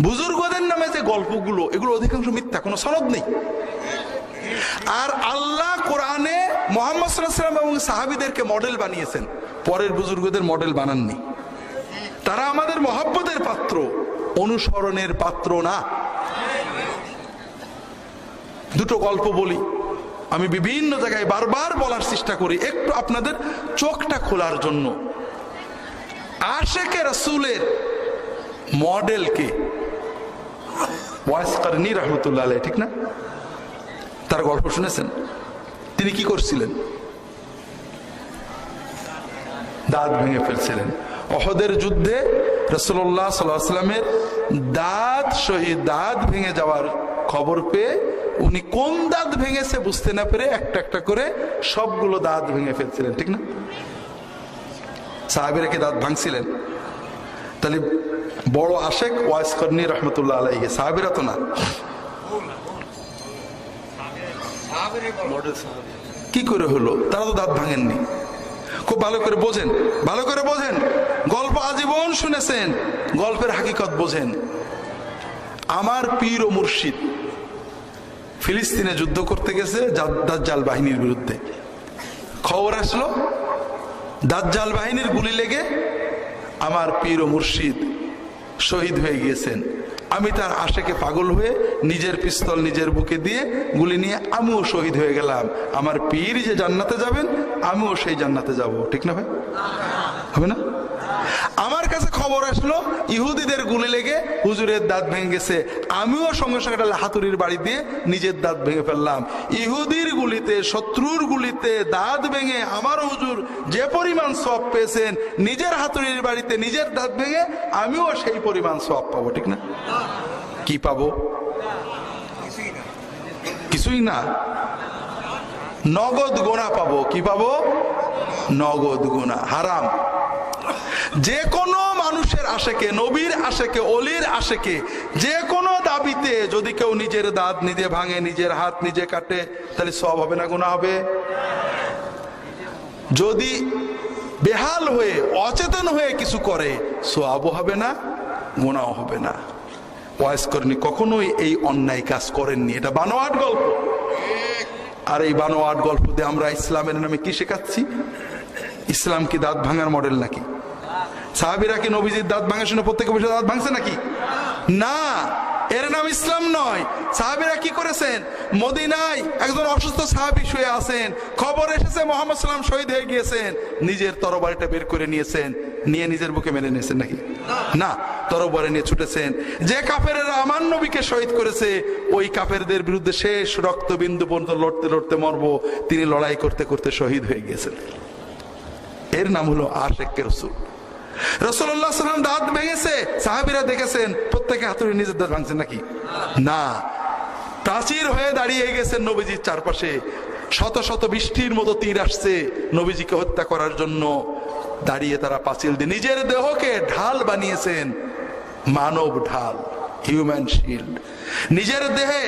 বুজুর্গদের নামে যে গল্পগুলো, এগুলো অধিকাংশ মিথ্যা, কোনো সনদ নেই। আর আল্লাহ কোরআনে মুহাম্মদ সাল্লাল্লাহু আলাইহি ওয়াসাল্লাম এবং সাহাবীদেরকে মডেল বানিয়েছেন, পরের বুজুর্গদের মডেল বানাননি। তারা আমাদের মহব্বতের পাত্র, অনুসরণের পাত্র না। দুটো গল্প বলি, আমি বিভিন্ন জায়গায় বারবার বলার চেষ্টা করি, একটু আপনাদের চোখটা খোলার জন্য। আশেকে রাসূলের মডেল কে? ওয়াইস কারনী রাহমাতুল্লাহ আলাইহি, ঠিক না? তার গল্প শুনেছেন? তিনি কি করছিলেন? দাঁত ভেঙে ফেলছিলেন। উহুদের যুদ্ধে রাসূলুল্লাহ সাল্লাল্লাহু আলাইহি ওয়াসাল্লামের দাঁত ভেঙে যাওয়ার খবর পেয়ে উনি কোন দাঁত ভেঙেছে বুঝতে না পেরে একটা একটা করে সবগুলো দাঁত ভেঙে ফেলছিলেন, ঠিক না? সাহাবীরা কি দাঁত ভাঙছিলেন? তাহলে বড় আশেক ওয়াইস কারনী রাহমাতুল্লাহ আলাইহি, সাহাবীরা তো না। কি করে হলো? তারা তো দাঁত ভাঙেননি। খুব ভালো করে বোঝেন, ভালো করে বোঝেন। গল্প আজীবন শুনেছেন, গল্পের হাকিকত বোঝেন। আমার পীর ও মুর্শিদ ফিলিস্তিনে যুদ্ধ করতে গেছে দাজ্জাল বাহিনীর বিরুদ্ধে। খবর আসলো দাজ্জাল বাহিনীর গুলি লেগে আমার পীর ও মুর্শিদ শহীদ হয়ে গিয়েছেন। আমি তার আশেকে পাগল হয়ে নিজের পিস্তল নিজের বুকে দিয়ে গুলি নিয়ে আমিও শহীদ হয়ে গেলাম। আমার পীর যে জান্নাতে যাবেন, আমিও সেই জান্নাতে যাব, ঠিক না ভাই? হবে না? আমার কাছে খবর আসলো ইহুদিদের গুলি লেগে হুজুরের দাঁত ভেঙে গেছে, আমিও সঙ্গে সঙ্গে হাতুড়ির বাড়ি দিয়ে নিজের দাঁত ভেঙে ফেললাম। ইহুদির গুলিতে, শত্রুর গুলিতে দাঁত ভেঙে আমার হুজুর যে পরিমাণ সওয়াব পেয়েছেন, নিজের হাতুড়ির বাড়িতে নিজের দাঁত ভেঙে আমিও সেই পরিমাণ সওয়াব পাবো, ঠিক না? কি পাবো? কিছুই না, নগদ গোনা পাবো। কি পাবো? নগদ গোনা। হারাম। যে কোনো মানুষের আশেকে, নবীর আশেকে, অলির আশেকে, যে কোনো দাবিতে যদি কেউ নিজের দাঁত নিজে ভাঙে, নিজের হাত নিজে কাটে, তাহলে সওয়াব হবে না গুনাহ হবে? যদি বেহাল হয়ে অচেতন হয়ে কিছু করে, সওয়াবও হবে না, গুনাহও হবে না। ওয়াইজ করেননি, কখনোই এই অন্যায় কাজ করেননি। এটা বানোয়াট গল্প। আর এই বানোয়াট গল্প দিয়ে আমরা ইসলামের নামে কি শেখাচ্ছি? ইসলাম কি দাঁত ভাঙার মডেল নাকি? সাহাবীরা কি নবীজির দাঁত ভাঙার শুনে প্রত্যেকে বসে দাঁত ভাঙছে নাকি? না, এর নাম ইসলাম নয়। সাহাবীরা কি করেছেন? মদিনায় একজন অসুস্থ সাহাবী শুয়ে আছেন, খবর এসেছে মুহাম্মদ সাল্লাল্লাহু আলাইহি ওয়াসাল্লাম শহীদ হয়ে গিয়েছেন, নিজের তরবারিটা বের করে নিয়েছেন, নিয়ে নিজের বুকে মেরে নিয়েছেন নাকি? না, তরবারি নিয়ে ছুটেছেন। যে কাফেরেরা আমার নবীকে শহীদ করেছে, ওই কাফেরদের বিরুদ্ধে শেষ রক্তবিন্দু পর্যন্ত লড়তে লড়তে মরবো, তিনি লড়াই করতে করতে শহীদ হয়ে গিয়েছেন। এর নাম হলো আশিকে রাসূল। রাসূলুল্লাহ সাল্লাল্লাহু আলাইহি ওয়াসাল্লাম দাঁত ভেঙেছে, সাহাবীরা দেখেছেন, প্রত্যেকে হাতুড়ি নিজের দাঁত ভাঙছেন নাকি? না, প্রাচীর হয়ে দাঁড়িয়ে গেছেন নবীজির চারপাশে, শত শত বৃষ্টির মতো তীর আসছে নবীজিকে হত্যা করার জন্য। দাঁড়িয়ে তারা পাঁচিল দিয়ে নিজের দেহকে ঢাল বানিয়েছেন, মানব ঢাল, হিউম্যান শিল্ড। নিজের দেহে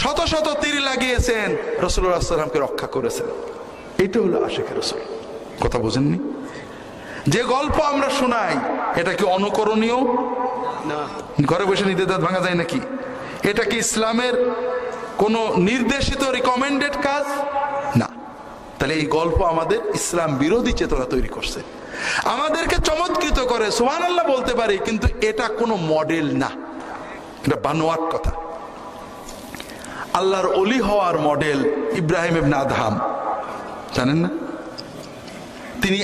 শত শত তীর লাগিয়েছেন, রাসূলুল্লাহ সাল্লাল্লাহু আলাইহি ওয়াসাল্লামকে রক্ষা করেছেন। এইটা হলো আশিকে রাসূল। কথা বোঝেননি? যে গল্প আমরা শোনাই, এটা কি অনুকরণীয়? না। ঘরে বসে নিজের দাঁত ভাঙা যায় নাকি? এটা কি ইসলামের কোন নির্দেশিত রিকমেন্ডেড কাজ? না। তাহলে এই গল্প আমাদের ইসলাম বিরোধী চেতনা তৈরি করছে, আমাদেরকে চমৎকৃত করে। সুবহানাল্লাহ বলতে পারি, কিন্তু এটা কোনো মডেল না, এটা বানোয়াট কথা। আল্লাহর ওলি হওয়ার মডেল ইব্রাহিম ইবনে আদহাম, জানেন না? তিনি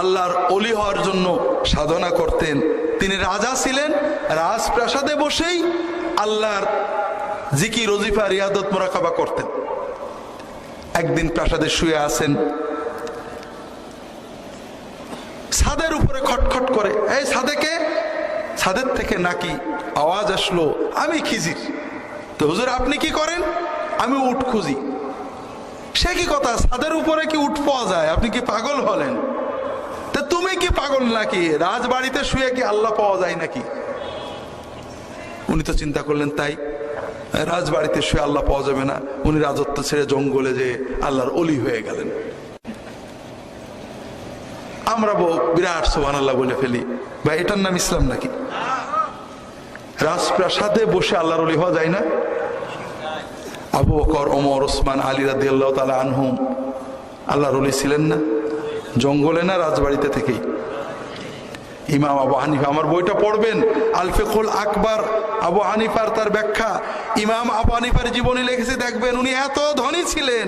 আল্লাহর ওলি হওয়ার জন্য সাধনা করতেন। তিনি রাজা ছিলেন, রাজপ্রাসাদে বসেই আল্লাহর জিকির, ওজিফা, রিয়াদত, মুরাকাবা করতেন। একদিন প্রাসাদে শুয়ে আছেন, ছাদের উপরে খটখট করে, এই ছাদে কে? ছাদের থেকে নাকি আওয়াজ আসলো, আমি খিজির। তো হুজুর আপনি কি করেন? আমি উট খুঁজি। সে কি কথা, ছাদের উপরে কি উট পাওয়া যায়? আপনি কি পাগল হলেন? তা তুমি কি পাগল নাকি? রাজবাড়িতে শুয়ে কি আল্লাহ পাওয়া যায় নাকি? উনি তো চিন্তা করলেন, তাই রাজবাড়িতে শুয়ে আল্লাহ পাওয়া যাবে না। উনি রাজত্ব ছেড়ে জঙ্গলে যে আল্লাহর ওলি হয়ে গেলেন। আমরা বিরাট সুবহানাল্লাহ বলে ফেলি, ভাই এটার নাম ইসলাম নাকি? রাজপ্রাসাদে বসে আল্লাহর ওলি হওয়া যায় না? আবু বকর, ওমর, ওসমান, আলী রাদিয়াল্লাহু তাআলা আনহুম আল্লাহর ওলি ছিলেন না? জঙ্গলে না রাজবাড়িতে থেকেই? ইমাম আবু হানিফা, আমার বইটা পড়বেন, আল ফিকহুল আকবার, আবু হানিফার তার ব্যাখ্যা। ইমাম আবু হানিফার জীবনী লিখেছে, দেখবেন উনি এত ধনী ছিলেন,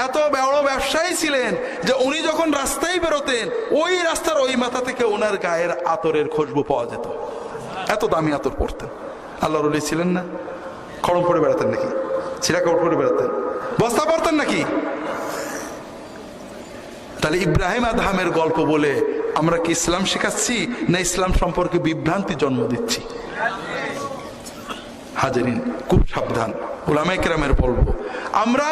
এত বড় ব্যবসায়ী ছিলেন যে উনি যখন রাস্তায় বেরোতেন, ওই রাস্তার ওই মাথা থেকে ওনার গায়ের আতরের খুশবু পাওয়া যেত। এত দামি আতর পরতেন। আল্লাহর ওলি ছিলেন না? খড়ম পরে বেড়াতেন নাকি? ছিঁড়া কাপড় পরে বেড়াতেন? বস্তা পরতেন নাকি? তাহলে ইব্রাহিম আদহামের গল্প বলে আমরা কি ইসলাম শেখাচ্ছি, না ইসলাম সম্পর্কে বিভ্রান্তি জন্ম দিচ্ছি? হাজারিন, খুব সাবধান। উলামায়ে কেরামের বলবো, আমরা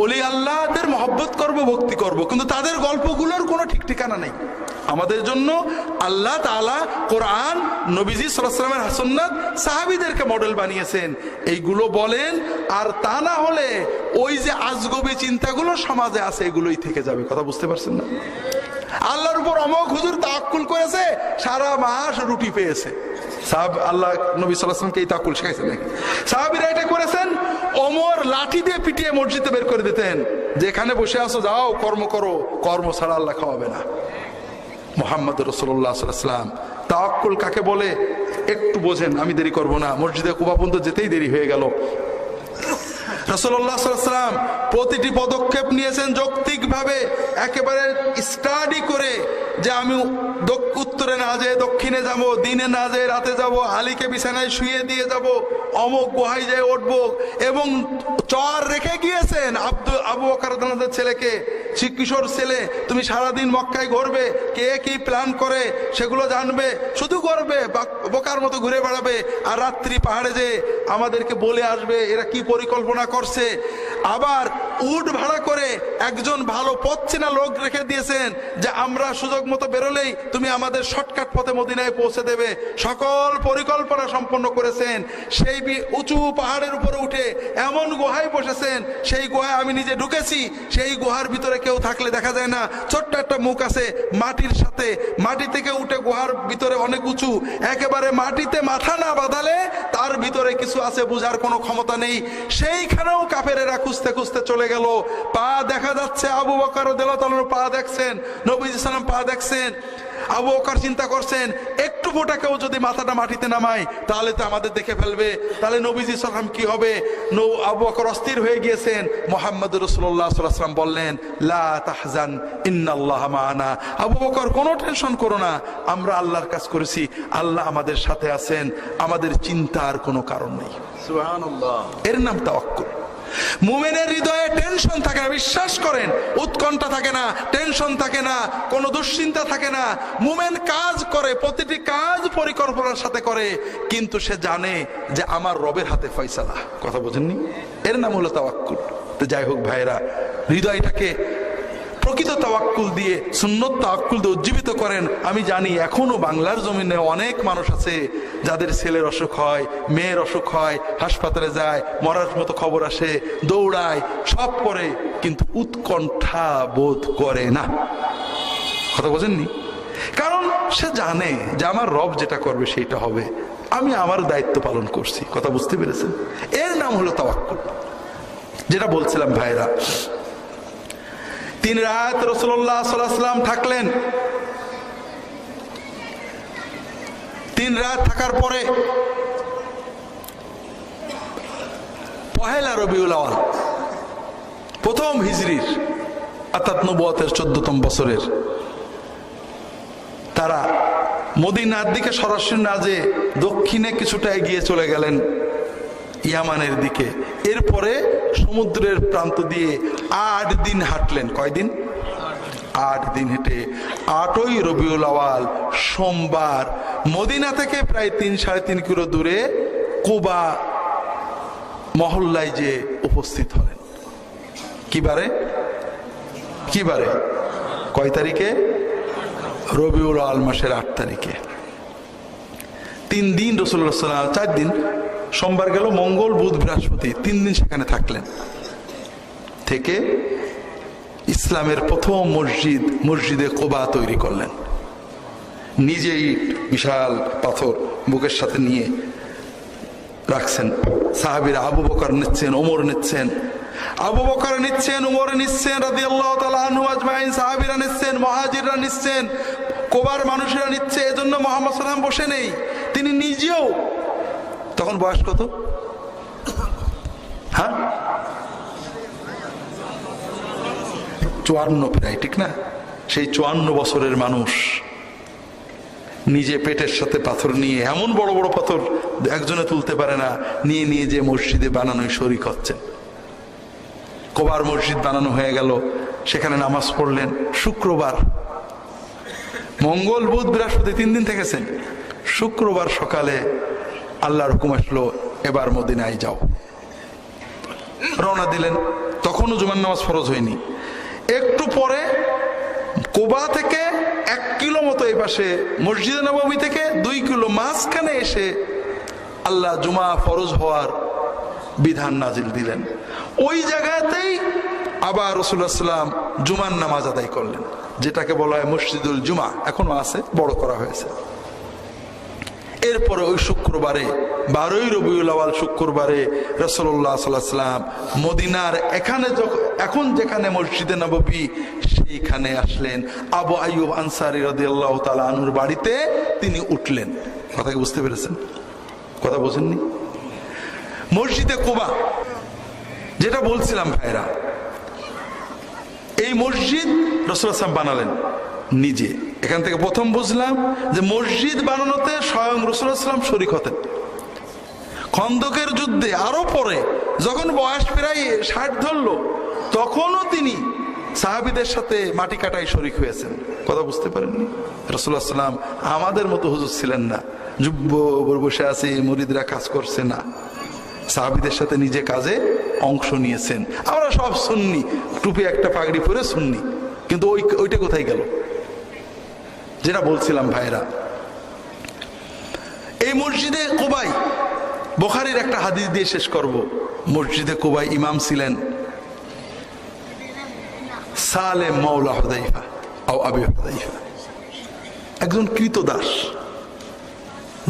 ওলি আল্লাহদের মহব্বত করব, ভক্তি করব, কিন্তু তাদের গল্পগুলোর কোনো ঠিক ঠিকানা নেই। আমাদের জন্য আল্লাহ তাআলা কোরআন, নবীজি সাল্লাল্লাহু আলাইহি ওয়াসাল্লামের সুন্নাত, সাহাবীদেরকে মডেল বানিয়েছেন, এইগুলো বলেন। আর তা না হলে ওই যে আজগবি চিন্তাগুলো সমাজে আছে, এগুলোই থেকে যাবে। কথা বুঝতে পারছেন না? আল্লাহর উপর অমোঘ হুজুর তাওয়াক্কুল করেছে, সারা মাস রুটি পেয়েছে। আল্লাহ নবী সাল্লাল্লাহু আলাইহি ওয়াসাল্লামকে এই তাওয়াক্কুল শিখাইছেন নাকি? সাহাবীরা এটা করেছেন। ওমর লাঠি দিয়ে পিটিয়ে মসজিদে বের করে দিতেন, যেখানে বসে আছো যাও কর্ম করো, কর্ম ছাড়া আল্লাহ খাওয়াবে না। মুহাম্মদ রাসূলুল্লাহ সাল্লাল্লাহু আলাইহি ওয়াসাল্লাম তাওয়াক্কুল কাকে বলে একটু বোঝেন, আমি দেরি করব না। মসজিদে কুবা পর্যন্ত যেতেই দেরি হয়ে গেল। রাসূলুল্লাহ সাল্লাল্লাহু আলাইহি ওয়াসাল্লাম প্রতিটি পদক্ষেপ নিয়েছেন যৌক্তিকভাবে, একেবারে স্টাডি করে, যে আমি উত্তরে না যেয়ে দক্ষিণে যাব, দিনে না যেয়ে রাতে যাব, আলীকে বিছানায় শুয়ে দিয়ে যাব, অমুক গুহায় যেয়ে উঠবো, এবং চর রেখে গিয়েছেন আবু বকর রাদিয়াল্লাহু আনহুর ছেলেকে, কিশোর ছেলে, তুমি সারাদিন মক্কায় ঘুরবে, কে কি প্ল্যান করে সেগুলো জানবে, শুধু করবে, বোকার মতো ঘুরে বেড়াবে, আর রাত্রি পাহাড়ে যে আমাদেরকে বলে আসবে এরা কি পরিকল্পনা করছে। আবার উট ভাড়া করে একজন ভালো পথ চেনা লোক রেখে দিয়েছেন যে আমরা সুযোগ মতো বেরোলেই তুমি আমাদের শর্টকাট পথে মদিনায় পৌঁছে দেবে। সকল পরিকল্পনা সম্পন্ন করেছেন। সেই উঁচু পাহাড়ের উপরে উঠে এমন গুহায় বসেছেন, সেই গুহায় আমি নিজে ঢুকেছি। সেই গুহার ভিতরে কেউ থাকলে দেখা যায় না, ছোট্ট একটা মুখ আছে মাটির সাথে, মাটি থেকে উঠে গুহার ভিতরে অনেক উঁচু, একেবারে মাটিতে মাথা না বাঁধালে তার ভিতরে কিছু আছে বোঝার কোনো ক্ষমতা নেই। সেইখানেও কাফেরেরা খুঁজতে খুঁজতে চলে গেল। পা দেখা যাচ্ছে, আবু বকর রাদিয়াল্লাহু তাআলা পা দেখছেন, নবীজি সাল্লাল্লাহু আলাইহি ওয়াসাল্লাম পা দেখছেন। আবু বকর চিন্তা করছেন একটু ফোঁটা কেউ যদি মাথাটা মাটিতে নামায় তাহলে তো আমাদের দেখে ফেলবে, তাহলে নবীজি সাল্লাল্লাহু আলাইহি ওয়াসাল্লাম কি হবে। আবু বকর অস্থির হয়ে গিয়েছেন। মুহাম্মদুর রাসূলুল্লাহ সাল্লাল্লাহু আলাইহি ওয়াসাল্লাম বললেন, লা তাহজান ইন্নাল্লাহা মা'ানা। আবু বকর কোনো টেনশন করো না, আমরা আল্লাহর কাজ করেছি, আল্লাহ আমাদের সাথে আছেন, আমাদের চিন্তার কোনো কারণ নেই। সুবহানাল্লাহ। এর নাম তাওয়াক্কুল। মুমিনের হৃদয়ে টেনশন থাকে না, বিশ্বাস করেন, উৎকণ্ঠা থাকে না, টেনশন থাকে না, কোনো দুশ্চিন্তা থাকে না। মুমিন কাজ করে, প্রতিটি কাজ পরিকল্পনার সাথে করে, কিন্তু সে জানে যে আমার রবের হাতে ফয়সালা। কথা বোঝেননি? এর নাম হলো তাওয়াক্কুল। তো যাই হোক ভাইরা, হৃদয়টাকে প্রকৃত তাওয়াক্কুল দিয়ে, সুন্নত তাওয়াক্কুল দিয়ে উজ্জীবিত করেন। আমি জানি এখনো বাংলার জমিনে অনেক মানুষ আছে যাদের ছেলের অসুখ হয়, মেয়ের অসুখ হয়, হাসপাতালে যায়, মরার মতো খবর আসে, দৌড়ায়, সব করে, কিন্তু উৎকণ্ঠা বোধ করে না। কথা বোঝেননি? কারণ সে জানে যে আমার রব যেটা করবে সেইটা হবে, আমি আমার দায়িত্ব পালন করছি। কথা বুঝতে পেরেছেন? এর নাম হলো তাওয়াক্কুল। যেটা বলছিলাম ভাইরা, 3 রাত রাসূলুল্লাহ সাল্লাল্লাহু আলাইহি ওয়াসাল্লাম থাকলেন। 3 রাত থাকার পরে পহেলা রবিউল আউয়াল, প্রথম হিজরির, অর্থাৎ নবুয়তের 14তম বছরের, তারা মদিনার দিকে সরাসরি না যে দক্ষিণে কিছুটা এগিয়ে চলে গেলেন ইয়ামানের দিকে। এরপরে সমুদ্রের প্রান্ত দিয়ে 8 দিন হাঁটলেন। কয়দিন? 8 দিন হেঁটে 8ই রবিউল আউয়াল সোমবার মদিনা থেকে প্রায় 3-3.5 কিলো দূরে কুবা মহল্লায় যে উপস্থিত হলেন। কি বারে? কি বারে? কয় তারিখে? রবিউল আউয়াল মাসের 8 তারিখে। 3 দিন রাসূলুল্লাহ সাল্লাল্লাহু আলাইহি ওয়াসাল্লাম, 4 দিন, সোমবার গেল, মঙ্গল, বুধ, বৃহস্পতি, 3 দিন সেখানে থাকলেন। থেকে ইসলামের প্রথম মসজিদে কুবা তৈরি করলেন। নিজেই বিশাল পাথর বুকের সাথে নিয়ে রাখছেন। সাহাবীরা আবু বকর নিচ্ছেন, ওমর নিচ্ছেন, আবু বকর নিচ্ছেন, ওমর নিচ্ছেন রাদিয়াল্লাহু তাআলা আনহু আজমাইন, সাহাবীরা নিচ্ছেন, মুহাজিররা নিচ্ছেন, কুবার মানুষেরা নিচ্ছে। এজন্য মুহাম্মদ সাল্লাল্লাহু আলাইহি ওয়াসাল্লাম বসে নেই, তিনি নিজেও। তখন বয়স কত? হ্যাঁ, 54 প্রায়, ঠিক না? সেই 54 বছরের মানুষ নিজে পেটের সাথে পাথর নিয়ে, এমন বড় বড় পাথর একজনে তুলতে পারে না, নিয়ে নিয়ে যে মসজিদে বানানোয় শরীক হচ্ছেন। কুবার মসজিদ বানানো হয়ে গেল, সেখানে নামাজ পড়লেন। শুক্রবার, মঙ্গল, বুধ, বৃহস্পতি 3 দিন থেকেছেন। শুক্রবার সকালে আল্লাহর হুকুম আসলো, এবার মদিনায় যাও। রওনা দিলেন। তখনও জুমার নামাজ ফরজ হয়নি। একটু পরে কুবা থেকে 1 কিলো মতো এই পাশে মসজিদে নববী থেকে 2 কিলো মাঝখানে এসে আল্লাহ জুমা ফরজ হওয়ার বিধান নাজিল দিলেন। ওই জায়গাতেই আবার রাসূলুল্লাহ সাল্লাল্লাহু আলাইহি ওয়াসাল্লাম জুমার নামাজ আদায় করলেন, যেটাকে বলা হয় মসজিদুল জুমা, এখনো আছে, বড় করা হয়েছে। এরপরে ওই শুক্রবারে, 12ই রবিউল আউয়াল শুক্রবারে রাসূলুল্লাহ সাল্লাল্লাহু আলাইহি ওয়াসাল্লাম মদিনার এখানে, এখন যেখানে মসজিদে নববী, সেইখানে আসলেন। আবু আইয়ুব আনসারী রাদিয়াল্লাহু তাআলা আনহুর বাড়িতে তিনি উঠলেন। কথা কি বুঝতে পেরেছেন? কথা বোঝেননি? মসজিদে কুবা, যেটা বলছিলাম ভাইরা, এই মসজিদ রাসূলুল্লাহ সাল্লাল্লাহু আলাইহি ওয়াসাল্লাম বানালেন নিজে। এখান থেকে প্রথম বুঝলাম যে মসজিদ বানানোতে স্বয়ং রাসূলুল্লাহ সাল্লাল্লাহু আলাইহি ওয়াসাল্লাম শরীক হতেন। খন্দকের যুদ্ধে আরো পরে যখন বয়স প্রায় 60 ধরল, তখনও তিনি সাহাবীদের সাথে মাটি কাটাই শরীক হয়েছেন। কথা বুঝতে পারেননি? রাসূলুল্লাহ সাল্লাল্লাহু আলাইহি ওয়াসাল্লাম আমাদের মতো হুজুর ছিলেন না, যুব্ব বসে আছে মুরিদরা কাজ করছে না। সাহাবীদের সাথে নিজে কাজে অংশ নিয়েছেন। আমরা সব সুন্নি, টুপি একটা পাগড়ি পরে সুন্নি, কিন্তু ওইটা কোথায় গেল? যেটা বলছিলাম ভাইরা, এই মসজিদে কুবাই, বুখারীর একটা হাদিস দিয়ে শেষ করব। মসজিদে কুবাই ইমাম ছিলেন সালেম মাওলা হুযায়ফা ও আবি হুযায়ফা, একজন কৃতদাস,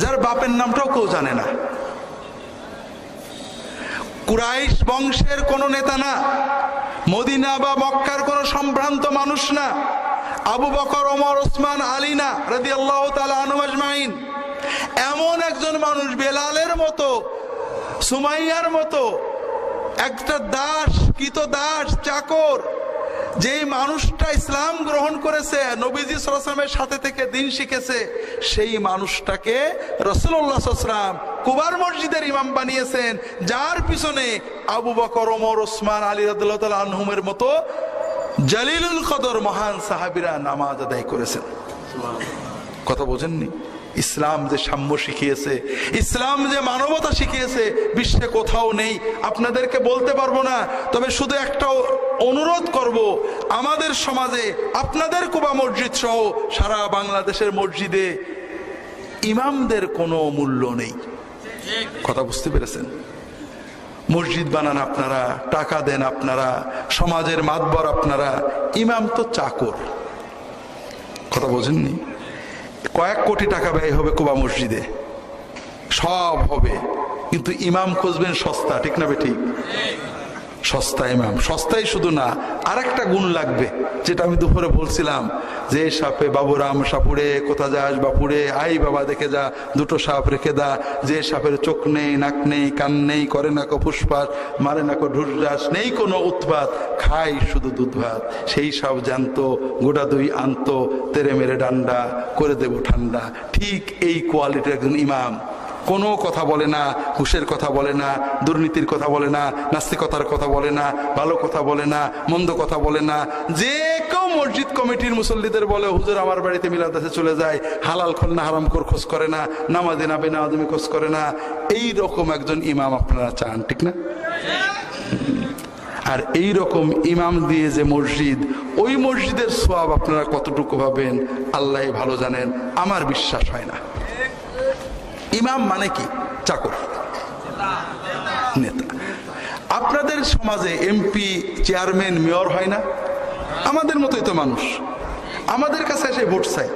যার বাপের নামটাও কেউ জানে না। কুরাইশ বংশের কোন নেতা না, মদিনা বা মক্কার কোন সম্ভ্রান্ত মানুষ না, আবু বকর, ওমর, ওসমান, আলী না রাদিয়াল্লাহু তাআলা আনহুম আজমাইন। এমন একজন মানুষ, বেলালের মতো, সুমাইয়ার মতো একটা দাস, কৃতদাস, চাকর, যেই মানুষটা ইসলাম গ্রহণ করেছে, নবীজি সাল্লাল্লাহু আলাইহি ওয়াসাল্লামের সাথে থেকে দিন শিখেছে, সেই মানুষটাকে রাসূলুল্লাহ সাল্লাল্লাহু আলাইহি ওয়াসাল্লাম কুবার মসজিদের ইমাম বানিয়েছেন, যার পিছনে আবু বকর, ওমর, ওসমান, আলী রাদিয়াল্লাহু তাআলা আনহুমের মতো জালিলুল কদর মহান সাহাবীরা নামাজ আদায় করেছেন। কথা বোঝেননি? ইসলাম যে সাম্য শিখিয়েছে, ইসলাম যে মানবতা শিখিয়েছে, বিশ্বে কোথাও নেই। আপনাদেরকে বলতে পারবো না, তবে শুধু একটা অনুরোধ করব, আমাদের সমাজে আপনাদের কুবা মসজিদ সহ সারা বাংলাদেশের মসজিদে ইমামদের কোনো মূল্য নেই। কথা বুঝতে পেরেছেন? মসজিদ বানান আপনারা, টাকা দেন আপনারা, সমাজের মাতবর আপনারা, ইমাম তো চাকর। কথা বোঝেননি? কয়েক কোটি টাকা ব্যয় হবে কুবা মসজিদে, সব হবে, কিন্তু ইমাম খুঁজবেন সস্তা, ঠিক না বেঠিক? সস্তা ইমাম, সস্তাই শুধু না, আর একটা গুণ লাগবে, যেটা আমি দুপুরে বলছিলাম, যে সাপে বাবুরাম সাপুড়ে, কোথা যাস বাপুড়ে, আই বাবা দেখে যা, দুটো সাপ রেখে দা, যে সাপের চোখ নেই, নাক নেই, কান নেই, করে না কো ফুসফাস, মারে না কো ঢুসঢাস, নেই কোনো উৎপাত, খাই শুধু দুধ ভাত, সেই সাপ জানতো, গোটা দুই আনতো, তেরে মেরে ডান্ডা করে দেব ঠান্ডা। ঠিক এই কোয়ালিটির একজন ইমাম। কোনো কথা বলে না, ঘুষের কথা বলে না, দুর্নীতির কথা বলে না, নাস্তিকতার কথা বলে না, ভালো কথা বলে না, মন্দ কথা বলে না। যে কেউ মসজিদ কমিটির মুসল্লিদের বলে, হুজুর আমার বাড়িতে মিলাদাসে চলে যায়, হালাল খোল না হারাম কর খোঁজ করে না, নামাজে না বেনামাজি খোঁজ করে না, এই রকম একজন ইমাম আপনারা চান, ঠিক না? আর এই রকম ইমাম দিয়ে যে মসজিদ, ওই মসজিদের সওয়াব আপনারা কতটুকু পাবেন আল্লাহ ভালো জানেন, আমার বিশ্বাস হয় না। ইমাম মানে কি? চাকর, নেতা। আপনাদের সমাজে এমপি, চেয়ারম্যান, মেয়র হয় না? আমাদের মতোই তো মানুষ, আমাদের কাছে এসে ভোট চাই,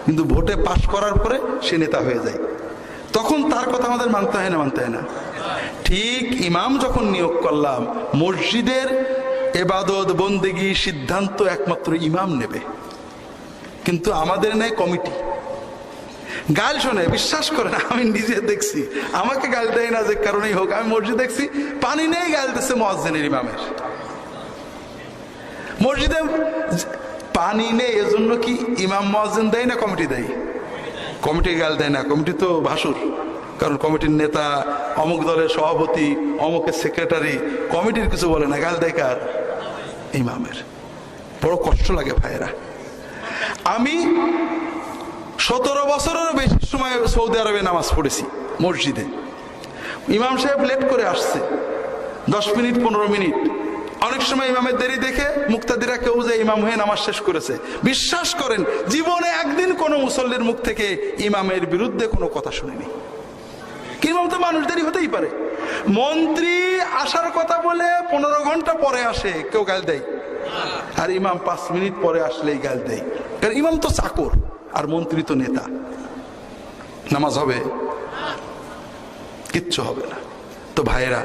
কিন্তু ভোটে পাশ করার পরে সে নেতা হয়ে যায়, তখন তার কথা আমাদের মানতে হয় না? মানতে হয় না? ঠিক ইমাম যখন নিয়োগ করলাম, মসজিদের ইবাদত বন্দেগী সিদ্ধান্ত একমাত্র ইমাম নেবে, কিন্তু আমাদের নেই কমিটি। গাল শোনে, বিশ্বাস করেন, আমি নিজে দেখছি, আমাকে গাল দেয় না যে কারণেই হোক, আমি মসজিদ দেখছি, পানি নেই গাল দিচ্ছে মুয়াজ্জিনের, ইমামের। মসজিদে পানি নেই, এজন্য কি ইমাম মুয়াজ্জিন দেয় না কমিটি দেয়? কমিটি গাল দেয় না, কমিটি তো ভাসুর, কারণ কমিটির নেতা, অমুক দলের সভাপতি, অমুকের সেক্রেটারি, কমিটির কিছু বলে না, গাল দেয় কার? ইমামের। বড় কষ্ট লাগে ভাইয়েরা। আমি 17 বছরেরও বেশি সময় সৌদি আরবে নামাজ পড়েছি মসজিদে। ইমাম সাহেব লেট করে আসছে 10 মিনিট 15 মিনিট, অনেক সময় ইমামের দেরি দেখে মুক্তাদিরা কেউ যে ইমাম হয়ে নামাজ শেষ করেছে। বিশ্বাস করেন, জীবনে একদিন কোনো মুসল্লির মুখ থেকে ইমামের বিরুদ্ধে কোনো কথা শুনিনি। ইমাম তো মানুষ, দেরি হতেই পারে। মন্ত্রী আসার কথা বলে 15 ঘন্টা পরে আসে, কেউ গাল দেয়? আর ইমাম 5 মিনিট পরে আসলেই গাল দেয়, কারণ ইমাম তো চাকর আর মন্ত্রী তো নেতা। নামাজ হবে? কিচ্ছু হবে না। তো ভাইয়েরা,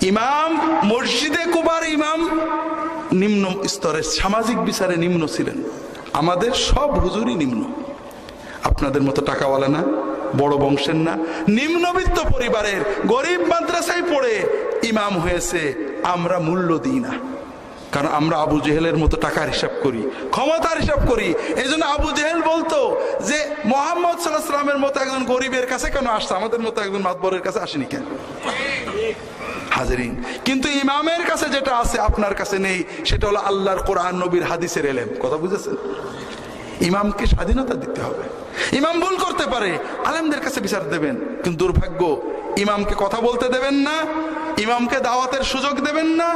ইমাম মসজিদে কুবার ইমাম নিম্ন স্তরের, সামাজিক বিচারে নিম্ন ছিলেন। আমাদের সব হুজুরই নিম্ন, আপনাদের মতো টাকাওয়ালা না, বড় বংশের না, নিম্নবিত্ত পরিবারের, গরিব মাদ্রাসায় পড়ে ইমাম হয়েছে। আমরা মূল্য দিই না, কারণ আমরা আবু জেহেলের মতো টাকার হিসাব করি, ক্ষমতার হিসাব করি। এই জন্য আবু জেহেল বলতো যে মুহাম্মদ সাল্লাল্লাহু আলাইহি ওয়াসাল্লামের মতো একজন গরিবের কাছে কেন আসছে, আমাদের মতো একজন মাতবরের কাছে আসেনি কেন? হাজিরিন, কিন্তু ইমামের কাছে যেটা আছে আপনার কাছে নেই, সেটা হলো আল্লাহর কোরআন, নবীর হাদিসের ইলম। কথা বুঝেছেন? ইমামকে স্বাধীনতা দিতে হবে। ইমাম ভুল করতে পারে, আলেমদের কাছে বিচার দেবেন, কিন্তু দুর্ভাগ্য, ইমামকে কথা বলতে দেবেন না, ইমামকে দাওয়াতের সুযোগ দেবেন না।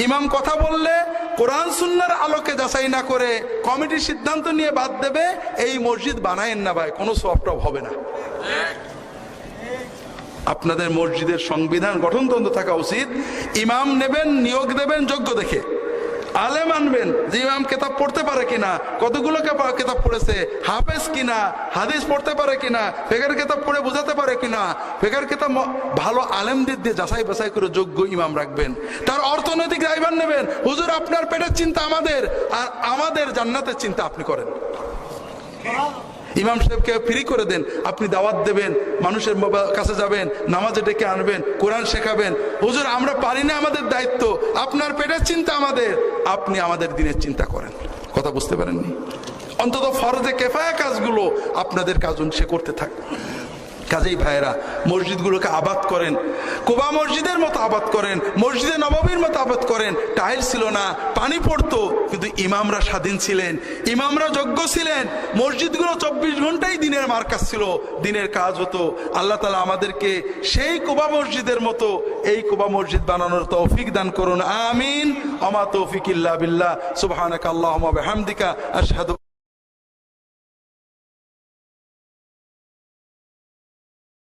ইমাম কথা বললে কোরআন সুন্নাহর আলোকে যাচাই না করে কমিটি সিদ্ধান্ত নিয়ে বাদ দেবে, এই মসজিদ বানায়েন না ভাই, কোনো সওয়াব হবে না। আপনাদের মসজিদের সংবিধান গঠনতন্ত্র থাকা উচিত, ইমাম নেবেন, নিয়োগ দেবেন যোগ্য দেখে, আলেম আনবেন যে ইমাম কেতাব পড়তে পারে কিনা, কতগুলো কেতাব পড়েছে, হাফেজ কিনা, হাদিস পড়তে পারে কিনা, ফিকহের কেতাব পড়ে বোঝাতে পারে কিনা, ফিকহের কেতাব ভালো আলেমদের দিয়ে যাচাই বাছাই করে যোগ্য ইমাম রাখবেন। তার অর্থনৈতিক দায়ভার নেবেন, হুজুর আপনার পেটের চিন্তা আমাদের, আর আমাদের জান্নাতের চিন্তা আপনি করেন। ইমাম সাহেবকে ফ্রি করে দেন, আপনি দাওয়াত দেবেন, মানুষের কাছে যাবেন, নামাজে ডেকে আনবেন, কোরআন শেখাবেন। হুজুর আমরা পারি না, আমাদের দায়িত্ব, আপনার পেটের চিন্তা আমাদের, আপনি আমাদের দিনের চিন্তা করেন। কথা বুঝতে পারেননি? অন্তত ফরজে কেফায়া কাজগুলো আপনাদের কাজ সে করতে থাকে। কাজেই ভাইয়েরা, মসজিদগুলোকে আবাদ করেন, কুবা মসজিদের মতো আবাদ করেন, মসজিদে নববীর মতো আবাদ করেন। টাইল ছিল না, পানি পড়তো, কিন্তু ইমামরা স্বাধীন ছিলেন, ইমামরা যোগ্য ছিলেন। মসজিদগুলো 24 ঘন্টাই দিনের মার্কাজ ছিল, দিনের কাজ হতো। আল্লাহ তাআলা আমাদেরকে সেই কুবা মসজিদের মতো এই কুবা মসজিদ বানানোর তৌফিক দান করুন, আমিন। ওমা তৌফিক ইল্লা বিল্লাহ, সুবহানাকা আল্লাহুম্মা ওয়া বিহামদিকা, আশহাদু